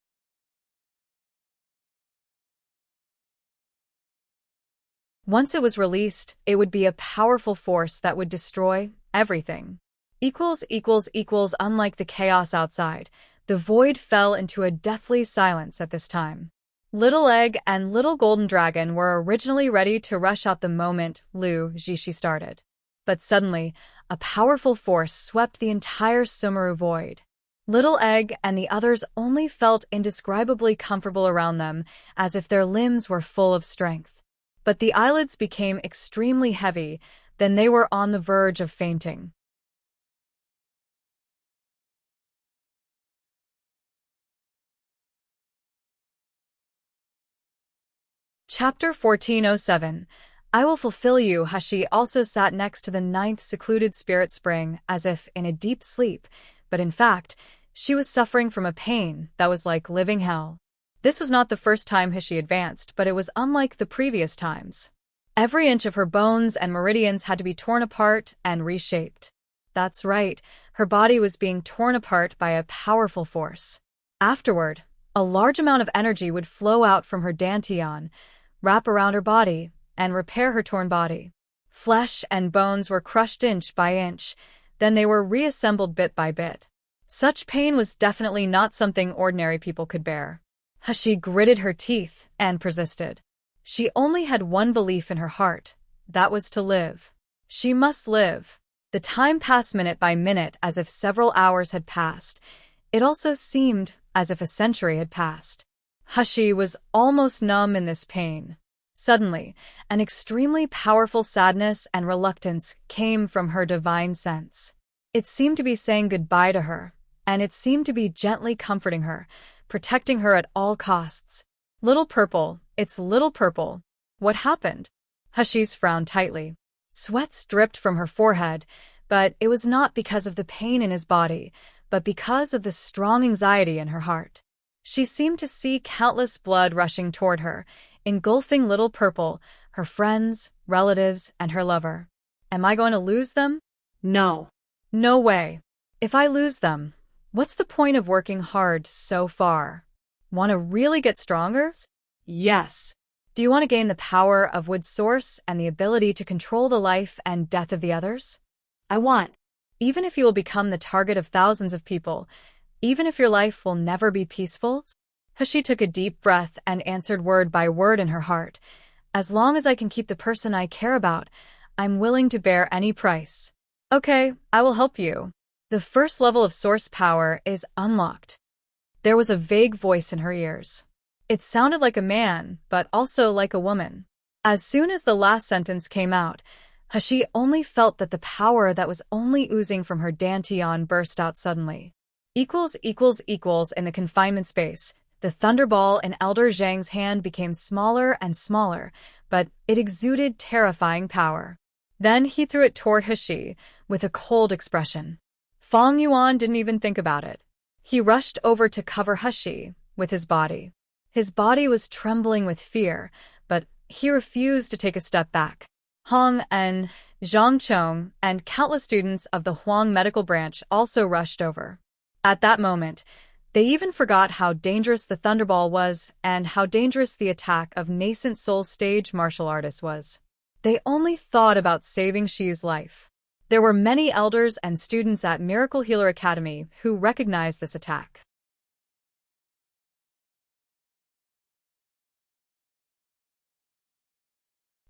Once it was released, it would be a powerful force that would destroy everything. Unlike the chaos outside, the void fell into a deathly silence at this time. Little Egg and Little Golden Dragon were originally ready to rush out the moment Lu Zishi started. But suddenly, a powerful force swept the entire Sumeru void. Little Egg and the others only felt indescribably comfortable around them, as if their limbs were full of strength. But the eyelids became extremely heavy, then they were on the verge of fainting. Chapter 1407. I will fulfill you. Hashi also sat next to the 9th secluded spirit spring, as if in a deep sleep, but in fact, she was suffering from a pain that was like living hell. This was not the first time Hashi advanced, but it was unlike the previous times. Every inch of her bones and meridians had to be torn apart and reshaped. That's right, her body was being torn apart by a powerful force. Afterward, a large amount of energy would flow out from her dantian, wrap around her body, and repair her torn body. Flesh and bones were crushed inch by inch, then they were reassembled bit by bit. Such pain was definitely not something ordinary people could bear. Hashi gritted her teeth and persisted. She only had one belief in her heart, that was to live. She must live. The time passed minute by minute as if several hours had passed. It also seemed as if a century had passed. Hashi was almost numb in this pain. Suddenly, an extremely powerful sadness and reluctance came from her divine sense. It seemed to be saying goodbye to her, and it seemed to be gently comforting her, protecting her at all costs. Little Purple, it's Little Purple. What happened? Hashi's frowned tightly. Sweat dripped from her forehead, but it was not because of the pain in his body, but because of the strong anxiety in her heart. She seemed to see countless blood rushing toward her, engulfing Little Purple, her friends, relatives, and her lover. Am I going to lose them? No. No way. If I lose them, what's the point of working hard so far? Want to really get stronger? Yes. Do you want to gain the power of Wood Source and the ability to control the life and death of the others? I want. Even if you will become the target of thousands of people, even if your life will never be peaceful? Hashi took a deep breath and answered word by word in her heart. As long as I can keep the person I care about, I'm willing to bear any price. Okay, I will help you. The first level of source power is unlocked. There was a vague voice in her ears. It sounded like a man, but also like a woman. As soon as the last sentence came out, Hashi only felt that the power that was only oozing from her dantian burst out suddenly. In the confinement space, the thunderball in Elder Zhang's hand became smaller and smaller, but it exuded terrifying power. Then he threw it toward Hashi with a cold expression. Feng Yuan didn't even think about it. He rushed over to cover Hashi with his body. His body was trembling with fear, but he refused to take a step back. Hong and Zhang Chong and countless students of the Huang medical branch also rushed over. At that moment, they even forgot how dangerous the Thunderball was and how dangerous the attack of nascent soul stage martial artists was. They only thought about saving Shi's life. There were many elders and students at Miracle Healer Academy who recognized this attack.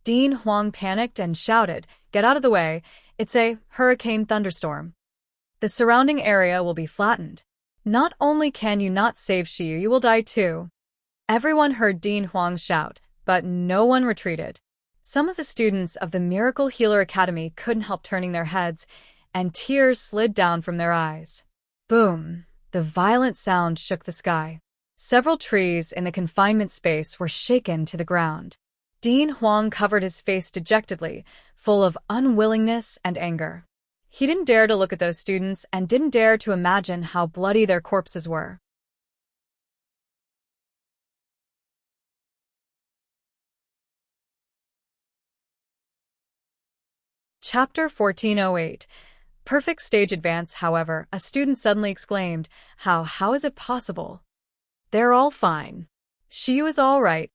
Dean Huang panicked and shouted, "Get out of the way, it's a hurricane thunderstorm. The surrounding area will be flattened. Not only can you not save Shi, you will die too." Everyone heard Dean Huang shout, but no one retreated. Some of the students of the Miracle Healer Academy couldn't help turning their heads, and tears slid down from their eyes. Boom! The violent sound shook the sky. Several trees in the confinement space were shaken to the ground. Dean Huang covered his face dejectedly, full of unwillingness and anger. He didn't dare to look at those students and didn't dare to imagine how bloody their corpses were. Chapter 1408. Perfect stage advance. However, a student suddenly exclaimed, How is it possible? They're all fine. Shiyu is all right.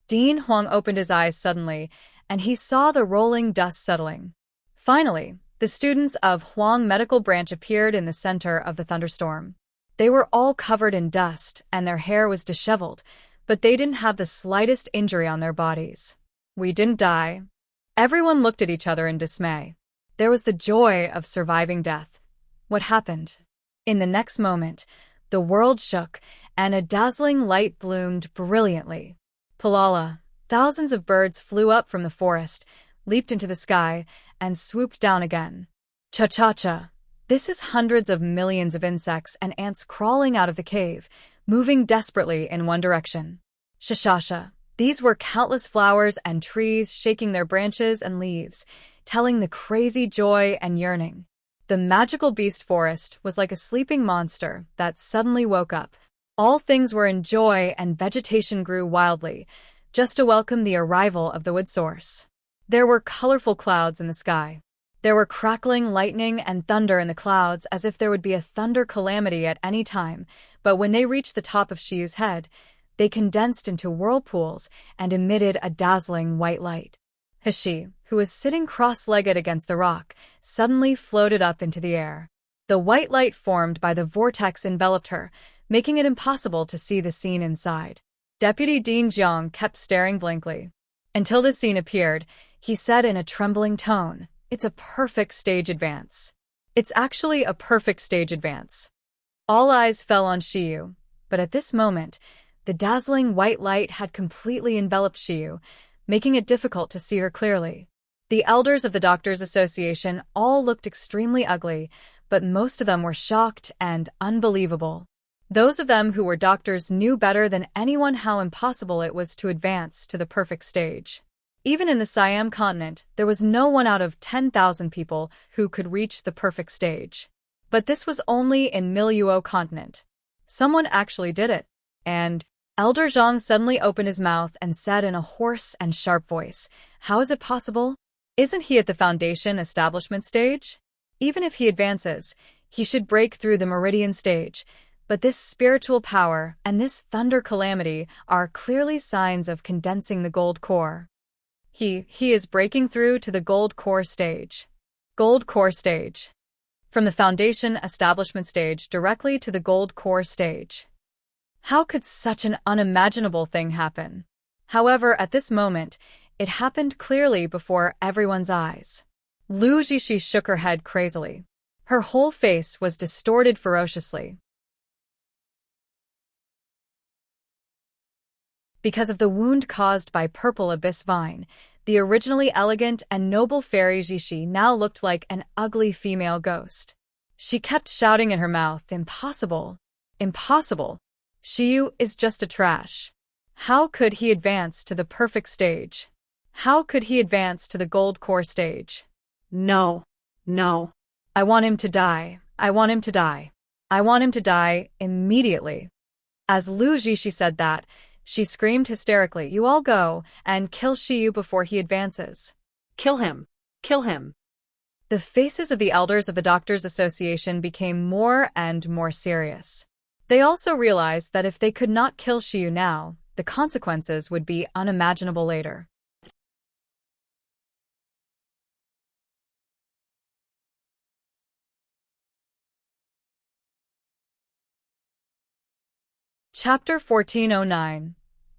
Dean Huang opened his eyes suddenly, and he saw the rolling dust settling. Finally, the students of Huang Medical Branch appeared in the center of the thunderstorm. They were all covered in dust, and their hair was disheveled, but they didn't have the slightest injury on their bodies. We didn't die. Everyone looked at each other in dismay. There was the joy of surviving death. What happened? In the next moment, the world shook, and a dazzling light bloomed brilliantly. Palala, thousands of birds flew up from the forest, leaped into the sky, and swooped down again. Cha-cha-cha. This is hundreds of millions of insects and ants crawling out of the cave, moving desperately in one direction. Shashasha. These were countless flowers and trees shaking their branches and leaves, telling the crazy joy and yearning. The magical beast forest was like a sleeping monster that suddenly woke up. All things were in joy and vegetation grew wildly, just to welcome the arrival of the wood source. There were colorful clouds in the sky. There were crackling lightning and thunder in the clouds as if there would be a thunder calamity at any time, but when they reached the top of Shiyu's head, they condensed into whirlpools and emitted a dazzling white light. Hashi, who was sitting cross-legged against the rock, suddenly floated up into the air. The white light formed by the vortex enveloped her, making it impossible to see the scene inside. Deputy Dean Jiang kept staring blankly. Until the scene appeared, he said in a trembling tone, "It's a perfect stage advance. It's actually a perfect stage advance." All eyes fell on Shiyu, but at this moment, the dazzling white light had completely enveloped Shiyu, making it difficult to see her clearly. The elders of the Doctors' Association all looked extremely ugly, but most of them were shocked and unbelievable. Those of them who were doctors knew better than anyone how impossible it was to advance to the perfect stage. Even in the Siam continent, there was no one out of 10,000 people who could reach the perfect stage. But this was only in Miluo continent. Someone actually did it. And Elder Zhang suddenly opened his mouth and said in a hoarse and sharp voice, "How is it possible? Isn't he at the foundation establishment stage? Even if he advances, he should break through the meridian stage. But this spiritual power and this thunder calamity are clearly signs of condensing the gold core. He is breaking through to the gold core stage. Gold core stage. From the foundation establishment stage directly to the gold core stage. How could such an unimaginable thing happen?" However, at this moment, It happened clearly before everyone's eyes. Lu Zixi shook her head crazily. Her whole face was distorted ferociously. Because of the wound caused by purple abyss vine, the originally elegant and noble fairy Zixi now looked like an ugly female ghost. She kept shouting in her mouth, "Impossible! Impossible! Xiyu is just a trash. How could he advance to the perfect stage? How could he advance to the gold core stage? No. No. I want him to die. I want him to die. I want him to die immediately." As Lu Zixi said that, she screamed hysterically, "You all go and kill Xiyu before he advances." Kill him. Kill him. The faces of the elders of the Doctors' Association became more and more serious. They also realized that if they could not kill Xiyu now, the consequences would be unimaginable later. Chapter 1409.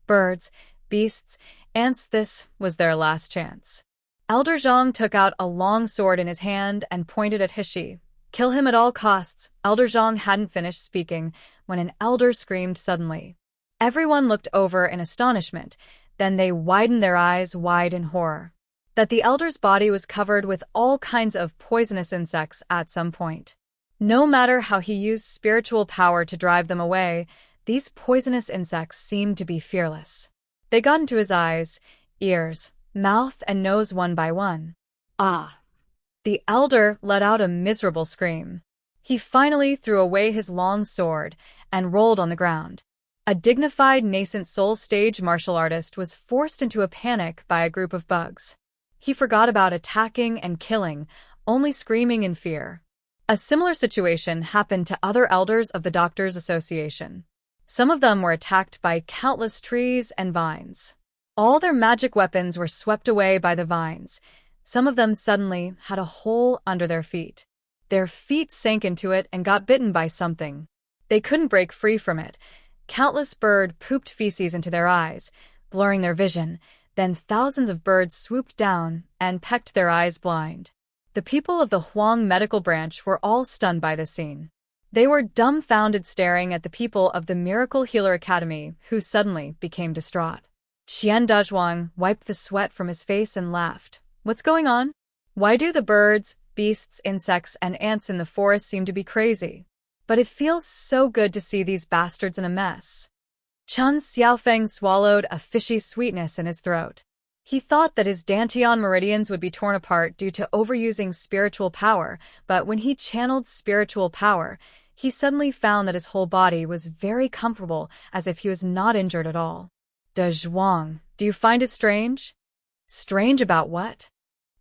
Birds, Beasts, Ants. This was their last chance. Elder Zhang took out a long sword in his hand and pointed at Hishi. "Kill him at all costs." Elder Zhang hadn't finished speaking when an elder screamed suddenly. Everyone looked over in astonishment, then they widened their eyes wide in horror. That the elder's body was covered with all kinds of poisonous insects at some point. No matter how he used spiritual power to drive them away, these poisonous insects seemed to be fearless. They got into his eyes, ears, mouth, and nose one by one. Ah! The elder let out a miserable scream. He finally threw away his long sword and rolled on the ground. A dignified nascent soul stage martial artist was forced into a panic by a group of bugs. He forgot about attacking and killing, only screaming in fear. A similar situation happened to other elders of the Doctors' Association. Some of them were attacked by countless trees and vines. All their magic weapons were swept away by the vines. Some of them suddenly had a hole under their feet. Their feet sank into it and got bitten by something. They couldn't break free from it. Countless birds pooped feces into their eyes, blurring their vision. Then thousands of birds swooped down and pecked their eyes blind. The people of the Huang medical branch were all stunned by this scene. They were dumbfounded, staring at the people of the Miracle Healer Academy, who suddenly became distraught. Qian Dazhuang wiped the sweat from his face and laughed. "What's going on? Why do the birds, beasts, insects, and ants in the forest seem to be crazy? But it feels so good to see these bastards in a mess." Chen Xiaofeng swallowed a fishy sweetness in his throat. He thought that his Dantian meridians would be torn apart due to overusing spiritual power, but when he channeled spiritual power, he suddenly found that his whole body was very comfortable, as if he was not injured at all. "Dazhuang, do you find it strange?" "Strange about what?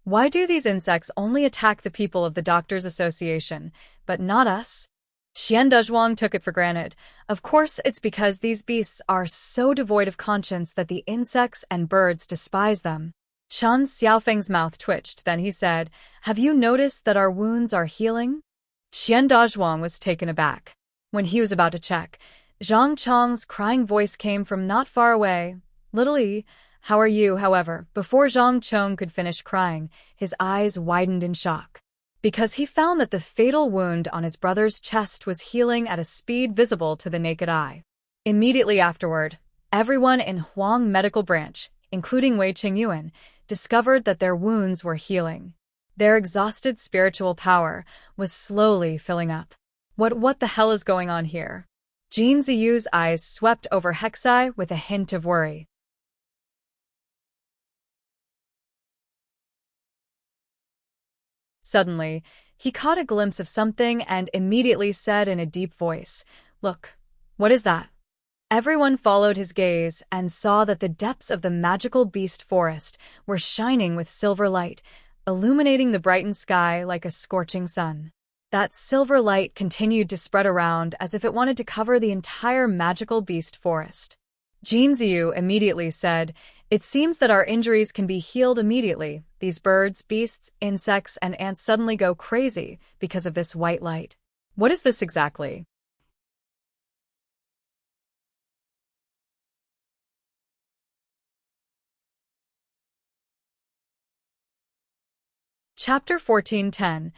Why do these insects only attack the people of the Doctors' Association, but not us?" Qian Dazhuang took it for granted. Of course, it's because these beasts are so devoid of conscience that the insects and birds despise them. Chen Xiaofeng's mouth twitched, then he said, "Have you noticed that our wounds are healing?" Qian Dazhuang was taken aback. When he was about to check, Zhang Chong's crying voice came from not far away. "Little Yi, how are you?" However, before Zhang Chong could finish crying, his eyes widened in shock. Because he found that the fatal wound on his brother's chest was healing at a speed visible to the naked eye. Immediately afterward, everyone in Huang Medical Branch, including Wei Qingyuan, discovered that their wounds were healing. Their exhausted spiritual power was slowly filling up. What the hell is going on here? Jin Ziyu's eyes swept over Hexai with a hint of worry. Suddenly, he caught a glimpse of something and immediately said in a deep voice, "Look, what is that?" Everyone followed his gaze and saw that the depths of the magical beast forest were shining with silver light, illuminating the brightened sky like a scorching sun. That silver light continued to spread around as if it wanted to cover the entire magical beast forest. Jin Ziyu immediately said, "It seems that our injuries can be healed immediately. These birds, beasts, insects, and ants suddenly go crazy because of this white light. What is this exactly?" Chapter 1410.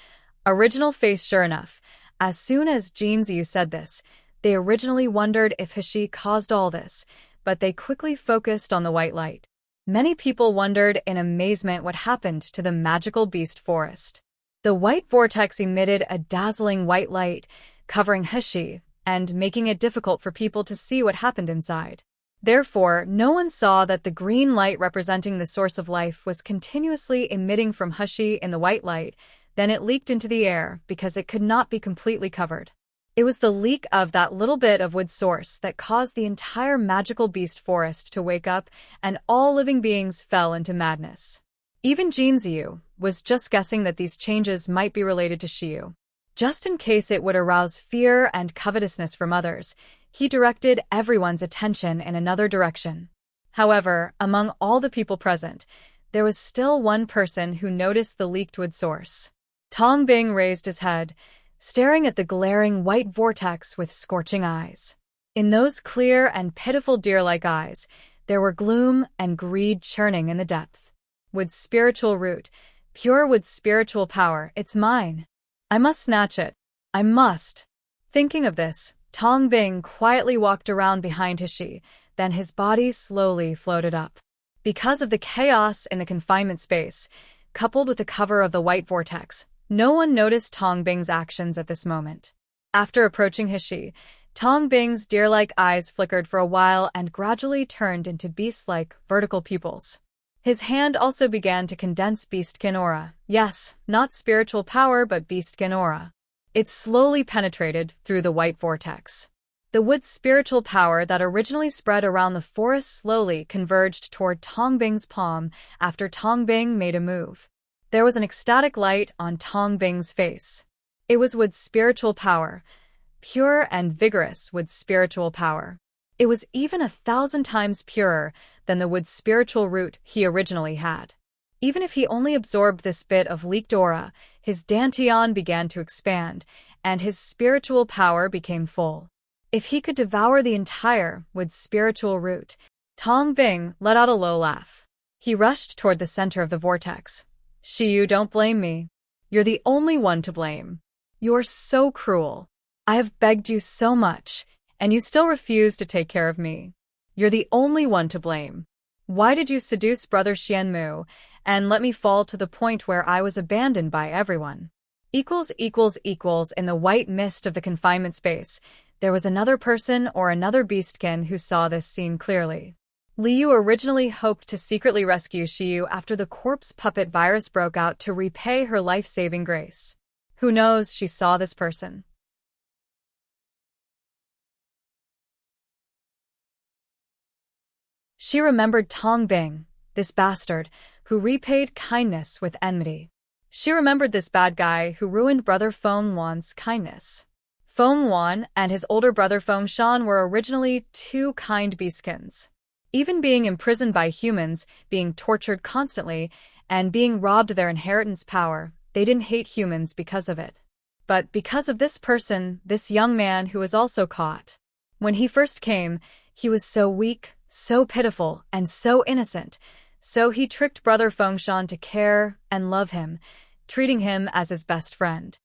Original Face. Sure enough, as soon as Jinzu said this, they originally wondered if Hishi caused all this, but they quickly focused on the white light. Many people wondered in amazement what happened to the magical beast forest. The white vortex emitted a dazzling white light, covering Hishi and making it difficult for people to see what happened inside. Therefore, no one saw that the green light representing the source of life was continuously emitting from Hishi in the white light. Then it leaked into the air because it could not be completely covered. It was the leak of that little bit of wood source that caused the entire magical beast forest to wake up, and all living beings fell into madness. Even Jinzu was just guessing that these changes might be related to Shiyu. Just in case it would arouse fear and covetousness from others, he directed everyone's attention in another direction. However, among all the people present, there was still one person who noticed the leaked wood source. Tong Bing raised his head, staring at the glaring white vortex with scorching eyes. In those clear and pitiful deer-like eyes, there were gloom and greed churning in the depth. Wood's spiritual root, pure wood's spiritual power, it's mine. I must snatch it. I must. Thinking of this, Tong Bing quietly walked around behind Hishi, then his body slowly floated up. Because of the chaos in the confinement space, coupled with the cover of the white vortex, no one noticed Tong Bing's actions at this moment. After approaching Hishi, Tong Bing's deer-like eyes flickered for a while and gradually turned into beast-like vertical pupils. His hand also began to condense beastkin aura. Yes, not spiritual power, but beastkin aura. It slowly penetrated through the white vortex. The wood's spiritual power that originally spread around the forest slowly converged toward Tong Bing's palm after Tong Bing made a move. There was an ecstatic light on Tong Bing's face. It was wood's spiritual power, pure and vigorous wood's spiritual power. It was even 1,000 times purer than the wood's spiritual root he originally had. Even if he only absorbed this bit of leaked aura, his dantian began to expand, and his spiritual power became full. If he could devour the entire wood's spiritual root, Tong Bing let out a low laugh. He rushed toward the center of the vortex. Shiyu, don't blame me. You're the only one to blame. You're so cruel. I have begged you so much, and you still refuse to take care of me. You're the only one to blame. Why did you seduce Brother Xianmu and let me fall to the point where I was abandoned by everyone? In the white mist of the confinement space, there was another person or another beastkin who saw this scene clearly. Liu originally hoped to secretly rescue Shiyu after the corpse puppet virus broke out to repay her life-saving grace. Who knows, she saw this person. She remembered Tong Bing, this bastard, who repaid kindness with enmity. She remembered this bad guy who ruined Brother Feng Wan's kindness. Feng Wan and his older brother Feng Shan were originally two kind beastkins. Even being imprisoned by humans, being tortured constantly, and being robbed of their inheritance power, they didn't hate humans because of it. But because of this person, this young man who was also caught. When he first came, he was so weak, so pitiful, and so innocent, so he tricked Brother Feng Shan to care and love him, treating him as his best friend.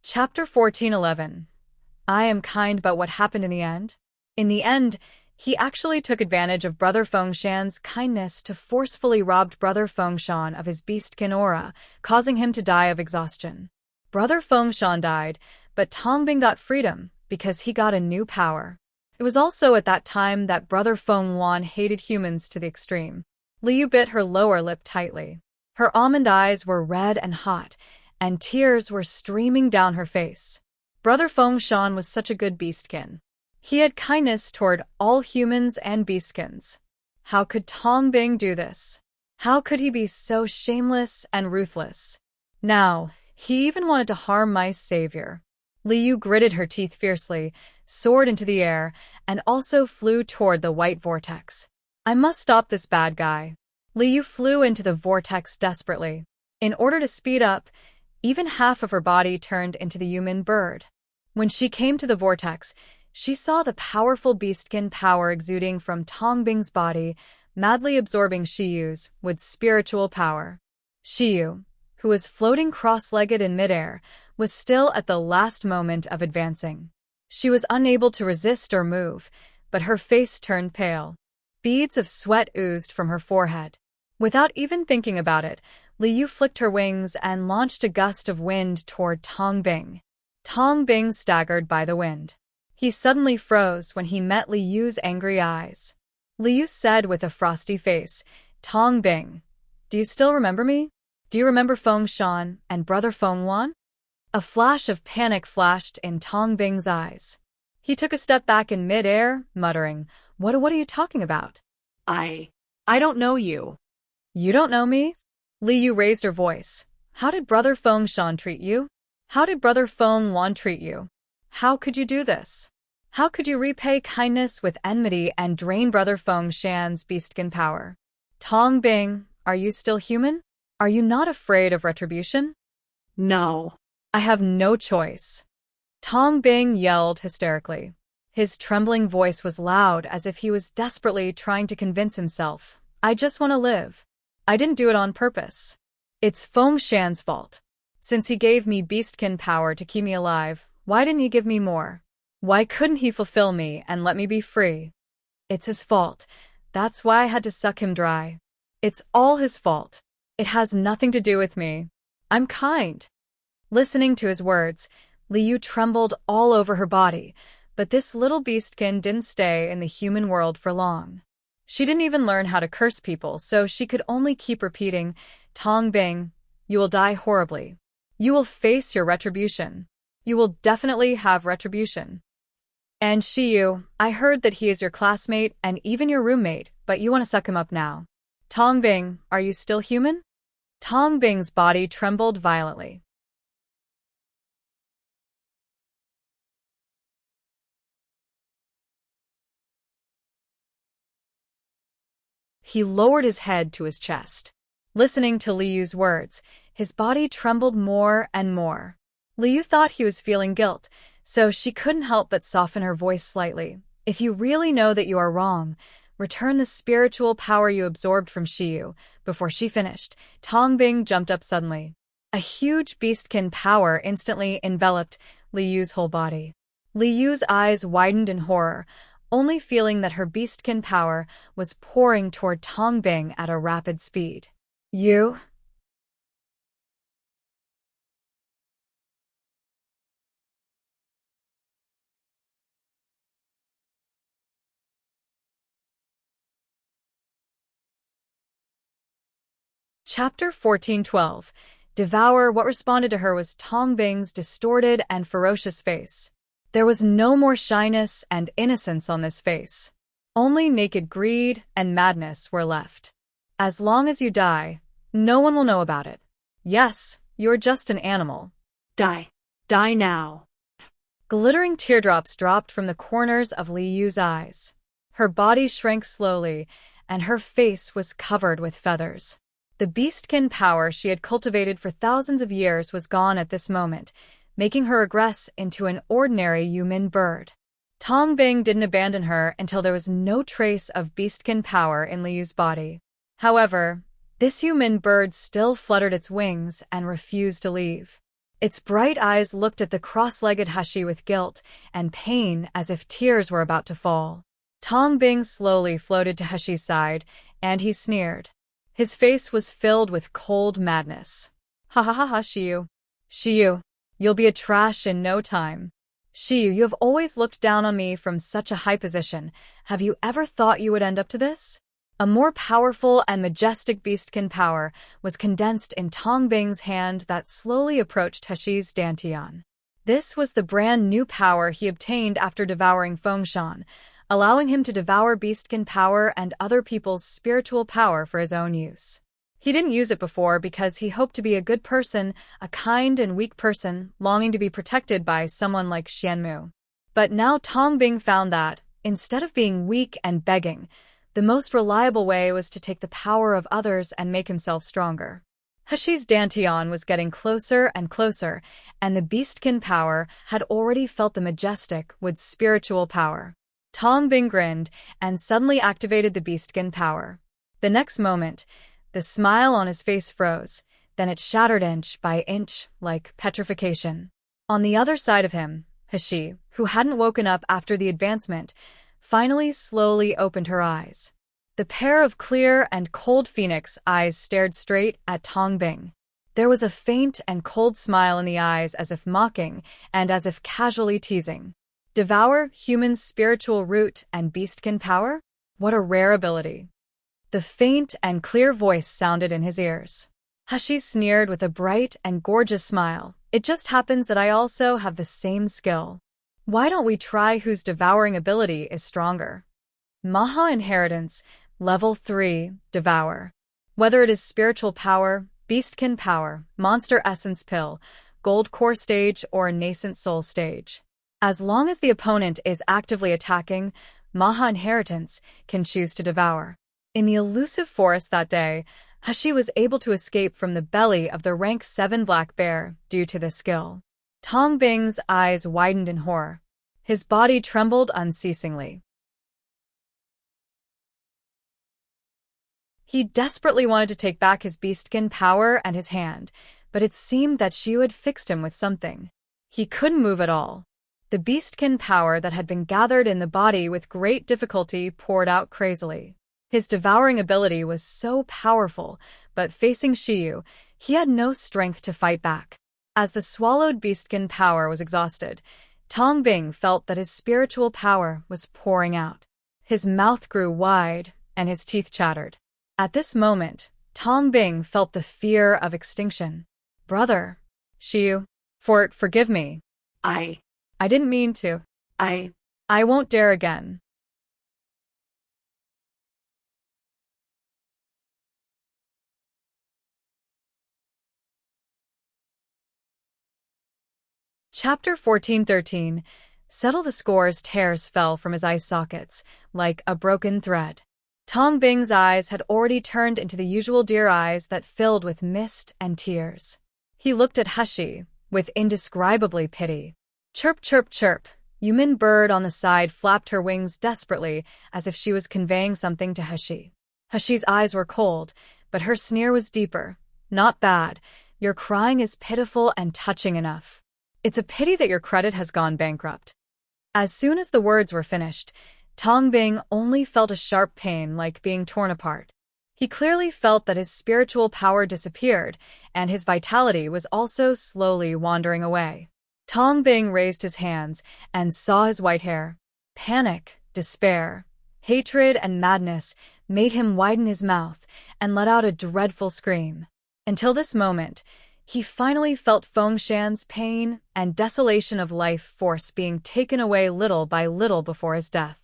Chapter 1411. I am kind, but what happened in the end? In the end, he actually took advantage of Brother Feng Shan's kindness to forcefully rob Brother Feng Shan of his beastkin aura, causing him to die of exhaustion. Brother Feng Shan died, but Tong Bing got freedom because he got a new power. It was also at that time that Brother Feng Wan hated humans to the extreme. Liu bit her lower lip tightly. Her almond eyes were red and hot, and tears were streaming down her face. Brother Feng Shan was such a good beastkin. He had kindness toward all humans and beastkins. How could Tong Bing do this? How could he be so shameless and ruthless? Now, he even wanted to harm my savior. Liu gritted her teeth fiercely, soared into the air, and also flew toward the white vortex. I must stop this bad guy. Liu flew into the vortex desperately. In order to speed up, even half of her body turned into the human bird. When she came to the vortex, she saw the powerful beastkin power exuding from Tongbing's body, madly absorbing Shiyu's with spiritual power. Shiyu, who was floating cross-legged in midair, was still at the last moment of advancing. She was unable to resist or move, but her face turned pale. Beads of sweat oozed from her forehead. Without even thinking about it, Liu flicked her wings and launched a gust of wind toward Tongbing. Tongbing staggered by the wind. He suddenly froze when he met Liu's angry eyes. Liu said with a frosty face, "Tongbing, do you still remember me? Do you remember Feng Shan and brother Feng Wan?" A flash of panic flashed in Tongbing's eyes. He took a step back in midair, muttering, What are you talking about? I don't know you." You don't know me? Liu raised her voice. How did brother Feng Shan treat you? How did brother Feng Wan treat you? How could you do this? How could you repay kindness with enmity and drain brother Feng Shan's beastkin power? Tongbing, are you still human? Are you not afraid of retribution? "No." I have no choice. Tongbing yelled hysterically. His trembling voice was loud as if he was desperately trying to convince himself, I just want to live. I didn't do it on purpose. It's Feng Shan's fault. Since he gave me beastkin power to keep me alive, why didn't he give me more? Why couldn't he fulfill me and let me be free? It's his fault. That's why I had to suck him dry. It's all his fault. It has nothing to do with me. I'm kind. Listening to his words, Liu trembled all over her body, but this little beastkin didn't stay in the human world for long. She didn't even learn how to curse people, so she could only keep repeating, Tongbing, you will die horribly. You will face your retribution. You will definitely have retribution. And Shiyu, I heard that he is your classmate and even your roommate, but you want to suck him up now. Tongbing, are you still human? Tongbing's body trembled violently. He lowered his head to his chest. Listening to Liu's words, his body trembled more and more. Liu thought he was feeling guilt, so she couldn't help but soften her voice slightly. If you really know that you are wrong, return the spiritual power you absorbed from Shiyu. Before she finished, Tongbing jumped up suddenly. A huge beastkin power instantly enveloped Liu's whole body. Liu's eyes widened in horror, only feeling that her beastkin power was pouring toward Tongbing at a rapid speed. You? Chapter 14:12. Devour. What responded to her was Tongbing's distorted and ferocious face. There was no more shyness and innocence on this face. Only naked greed and madness were left. As long as you die, no one will know about it. Yes, you're just an animal. Die. Die now." Glittering teardrops dropped from the corners of Liu's eyes. Her body shrank slowly, and her face was covered with feathers. The beastkin power she had cultivated for thousands of years was gone at this moment, making her regress into an ordinary human bird. Tongbing didn't abandon her until there was no trace of beastkin power in Liu's body. However, this human bird still fluttered its wings and refused to leave. Its bright eyes looked at the cross-legged Hashi with guilt and pain as if tears were about to fall. Tongbing slowly floated to Hashi's side, and he sneered. His face was filled with cold madness. Ha ha ha ha, Shiyu. Shiyu, you'll be a trash in no time. Shiyu, you have always looked down on me from such a high position. Have you ever thought you would end up to this? A more powerful and majestic beastkin power was condensed in Tongbing's hand that slowly approached Hashi's dantian. This was the brand new power he obtained after devouring Feng Shan, allowing him to devour beastkin power and other people's spiritual power for his own use. He didn't use it before because he hoped to be a good person, a kind and weak person, longing to be protected by someone like Xianmu. But now Tongbing found that, instead of being weak and begging, the most reliable way was to take the power of others and make himself stronger. Hashi's dantian was getting closer and closer, and the beastkin power had already felt the majestic with spiritual power. Tong Bing grinned and suddenly activated the beastkin power. The next moment, the smile on his face froze, then it shattered inch by inch like petrification. On the other side of him, Hashi, who hadn't woken up after the advancement, finally slowly opened her eyes. The pair of clear and cold phoenix eyes stared straight at Tong Bing. There was a faint and cold smile in the eyes, as if mocking and as if casually teasing. Devour human's spiritual root and beastkin power? What a rare ability. The faint and clear voice sounded in his ears. Hashi sneered with a bright and gorgeous smile. It just happens that I also have the same skill. Why don't we try whose devouring ability is stronger? Maha Inheritance, Level 3, Devour. Whether it is spiritual power, beastkin power, monster essence pill, gold core stage, or nascent soul stage. As long as the opponent is actively attacking, Maha Inheritance can choose to devour. In the elusive forest that day, Hashi was able to escape from the belly of the rank 7 black bear due to this skill. Tong Bing's eyes widened in horror. His body trembled unceasingly. He desperately wanted to take back his beastkin power and his hand, but it seemed that Xiu had fixed him with something. He couldn't move at all. The beastkin power that had been gathered in the body with great difficulty poured out crazily. His devouring ability was so powerful, but facing Xiu, he had no strength to fight back. As the swallowed beastkin power was exhausted, Tong Bing felt that his spiritual power was pouring out. His mouth grew wide, and his teeth chattered. At this moment, Tong Bing felt the fear of extinction. Brother, Xiu, forgive me. I didn't mean to. I won't dare again. Chapter 14-13. Settle the scores. Tears fell from his eye sockets, like a broken thread. Tong Bing's eyes had already turned into the usual deer eyes that filled with mist and tears. He looked at Hashi with indescribably pity. Chirp, chirp, chirp. Yumin bird on the side flapped her wings desperately, as if she was conveying something to Hashi. Hashi's eyes were cold, but her sneer was deeper. Not bad. Your crying is pitiful and touching enough. It's a pity that your credit has gone bankrupt. As soon as the words were finished, Tong Bing only felt a sharp pain like being torn apart. He clearly felt that his spiritual power disappeared, and his vitality was also slowly wandering away. Tong Bing raised his hands and saw his white hair. Panic, despair, hatred, and madness made him widen his mouth and let out a dreadful scream. Until this moment, he finally felt Fengshan's pain and desolation of life force being taken away little by little before his death.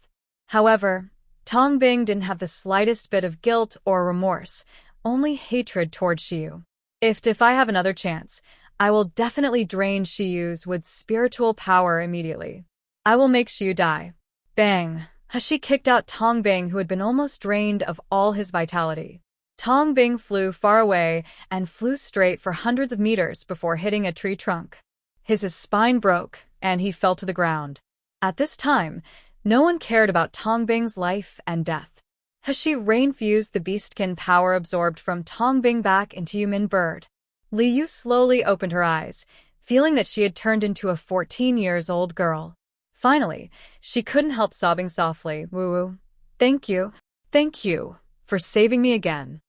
However, Tong Bing didn't have the slightest bit of guilt or remorse, only hatred toward Xiu. If I have another chance, I will definitely drain Xiu's with spiritual power immediately. I will make Xiu die. Bang! Hashi kicked out Tong Bing, who had been almost drained of all his vitality. Tong Bing flew far away and flew straight for hundreds of meters before hitting a tree trunk. His spine broke, and he fell to the ground. At this time, no one cared about Tong Bing's life and death. Hashi rain-fused the beastkin power absorbed from Tong Bing back into Yumin bird. Liu slowly opened her eyes, feeling that she had turned into a 14-year-old girl. Finally, she couldn't help sobbing softly. Woo-woo. Thank you for saving me again.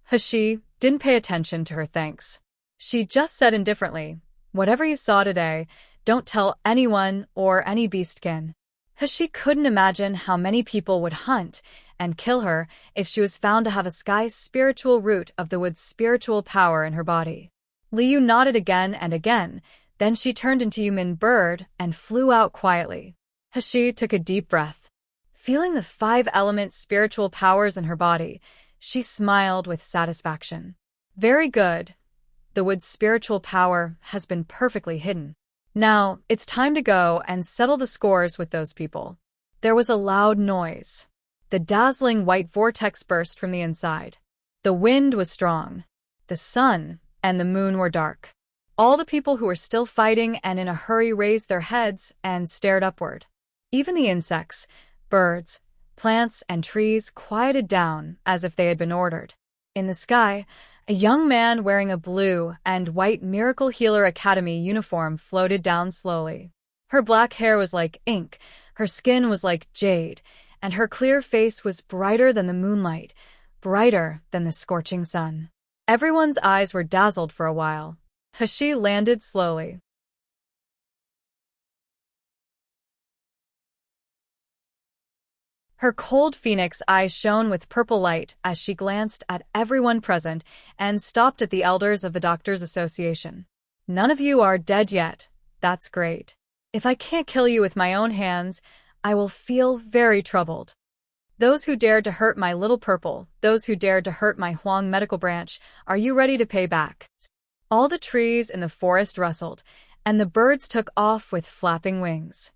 Hashi didn't pay attention to her thanks. She just said indifferently, whatever you saw today, don't tell anyone or any beastkin. Hashi couldn't imagine how many people would hunt and kill her if she was found to have a sky's spiritual root of the wood's spiritual power in her body. Liu nodded again and again, then she turned into Yumin bird and flew out quietly. Hashi took a deep breath. Feeling the 5 element spiritual powers in her body, she smiled with satisfaction. Very good. The wood's spiritual power has been perfectly hidden. Now, it's time to go and settle the scores with those people. There was a loud noise. The dazzling white vortex burst from the inside. The wind was strong. the sun, and the moon were dark. All the people who were still fighting and in a hurry raised their heads and stared upward. Even the insects, birds, plants, and trees quieted down as if they had been ordered. In the sky, a young man wearing a blue and white Miracle Healer Academy uniform floated down slowly. Her black hair was like ink, her skin was like jade, and her clear face was brighter than the moonlight, brighter than the scorching sun. Everyone's eyes were dazzled for a while. She landed slowly. Her cold phoenix eyes shone with purple light as she glanced at everyone present and stopped at the elders of the Doctors' Association. None of you are dead yet. That's great. If I can't kill you with my own hands, I will feel very troubled. Those who dared to hurt my little purple, those who dared to hurt my Huang medical branch, are you ready to pay back? All the trees in the forest rustled, and the birds took off with flapping wings.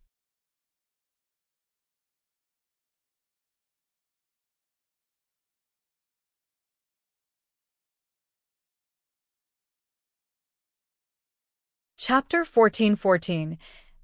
Chapter 14:14.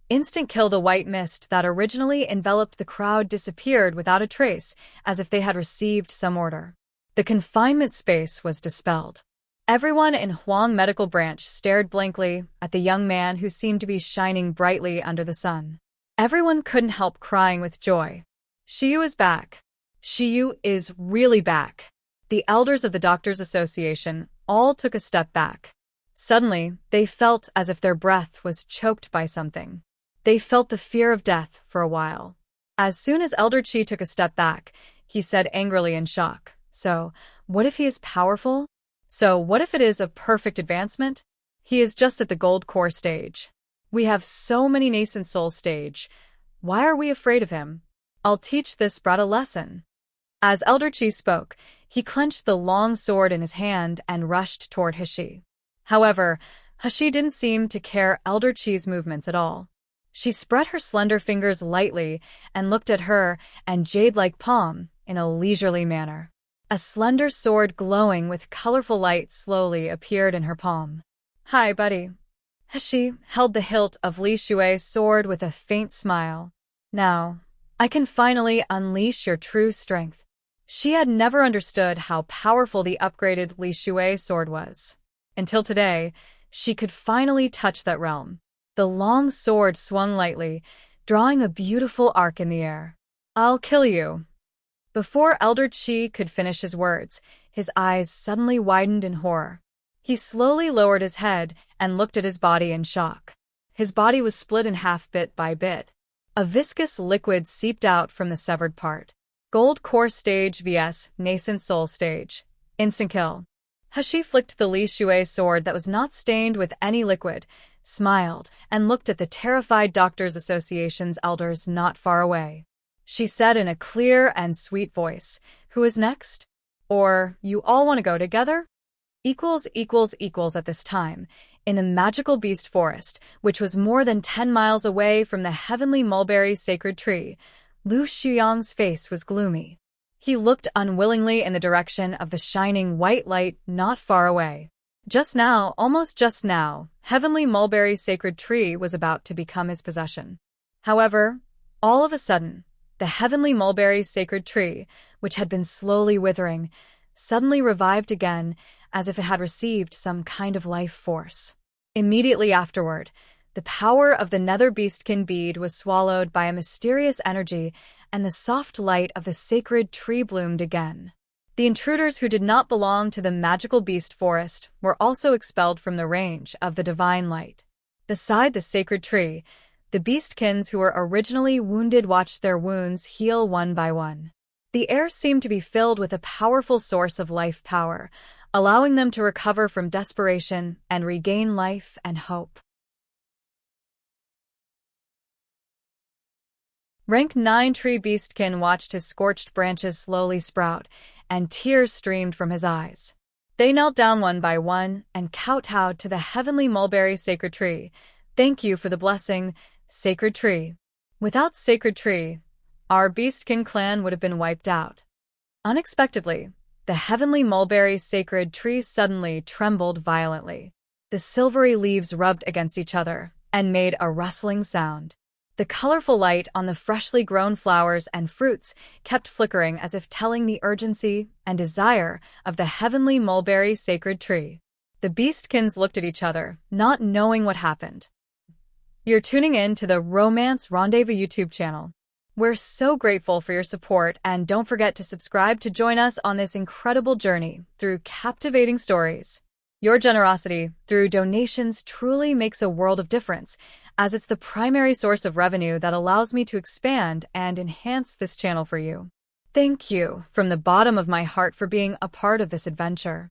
Instant kill. The white mist that originally enveloped the crowd disappeared without a trace, as if they had received some order. The confinement space was dispelled. Everyone in Huang Medical Branch stared blankly at the young man who seemed to be shining brightly under the sun. Everyone couldn't help crying with joy. Shiyu is back. Shiyu is really back. The elders of the Doctors' Association all took a step back. Suddenly, they felt as if their breath was choked by something. They felt the fear of death for a while. As soon as Elder Qi took a step back, he said angrily in shock, "So, what if he is powerful? So, what if it is a perfect advancement? He is just at the gold core stage. We have so many nascent soul stage. Why are we afraid of him? I'll teach this brat a lesson." As Elder Qi spoke, he clenched the long sword in his hand and rushed toward Hashi. However, Hashi didn't seem to care Elder Qi's movements at all. She spread her slender fingers lightly and looked at her and jade-like palm in a leisurely manner. A slender sword glowing with colorful light slowly appeared in her palm. "Hi, buddy." Hashi held the hilt of Li Shui's sword with a faint smile. "Now, I can finally unleash your true strength." She had never understood how powerful the upgraded Li Shui sword was. Until today, she could finally touch that realm. The long sword swung lightly, drawing a beautiful arc in the air. "I'll kill you." Before Elder Qi could finish his words, his eyes suddenly widened in horror. He slowly lowered his head and looked at his body in shock. His body was split in half bit by bit. A viscous liquid seeped out from the severed part. Gold core stage vs. nascent soul stage. Instant kill. Hashi flicked the Li Shui sword that was not stained with any liquid, smiled, and looked at the terrified Doctors' Association's elders not far away. She said in a clear and sweet voice, "Who is next? Or, you all want to go together?" At this time, in the magical beast forest, which was more than 10 miles away from the heavenly mulberry sacred tree, Lu Xuyang's face was gloomy. He looked unwillingly in the direction of the shining white light not far away. Just now, almost just now, heavenly mulberry sacred tree was about to become his possession. However, all of a sudden, the heavenly mulberry sacred tree, which had been slowly withering, suddenly revived again as if it had received some kind of life force. Immediately afterward, the power of the nether beastkin bead was swallowed by a mysterious energy, and the soft light of the sacred tree bloomed again. The intruders who did not belong to the magical beast forest were also expelled from the range of the divine light. Beside the sacred tree, the beastkins who were originally wounded watched their wounds heal one by one. The air seemed to be filled with a powerful source of life power, allowing them to recover from desperation and regain life and hope. Rank 9 Tree Beastkin watched his scorched branches slowly sprout, and tears streamed from his eyes. They knelt down one by one and kowtowed to the heavenly mulberry sacred tree. "Thank you for the blessing, sacred tree. Without sacred tree, our Beastkin clan would have been wiped out." Unexpectedly, The heavenly mulberry sacred tree suddenly trembled violently. The silvery leaves rubbed against each other and made a rustling sound. The colorful light on the freshly grown flowers and fruits kept flickering as if telling the urgency and desire of the heavenly mulberry sacred tree. The beastkins looked at each other, not knowing what happened. You're tuning in to the Romance Rendezvous YouTube channel. We're so grateful for your support, and don't forget to subscribe to join us on this incredible journey through captivating stories. Your generosity through donations truly makes a world of difference, as it's the primary source of revenue that allows me to expand and enhance this channel for you. Thank you from the bottom of my heart for being a part of this adventure.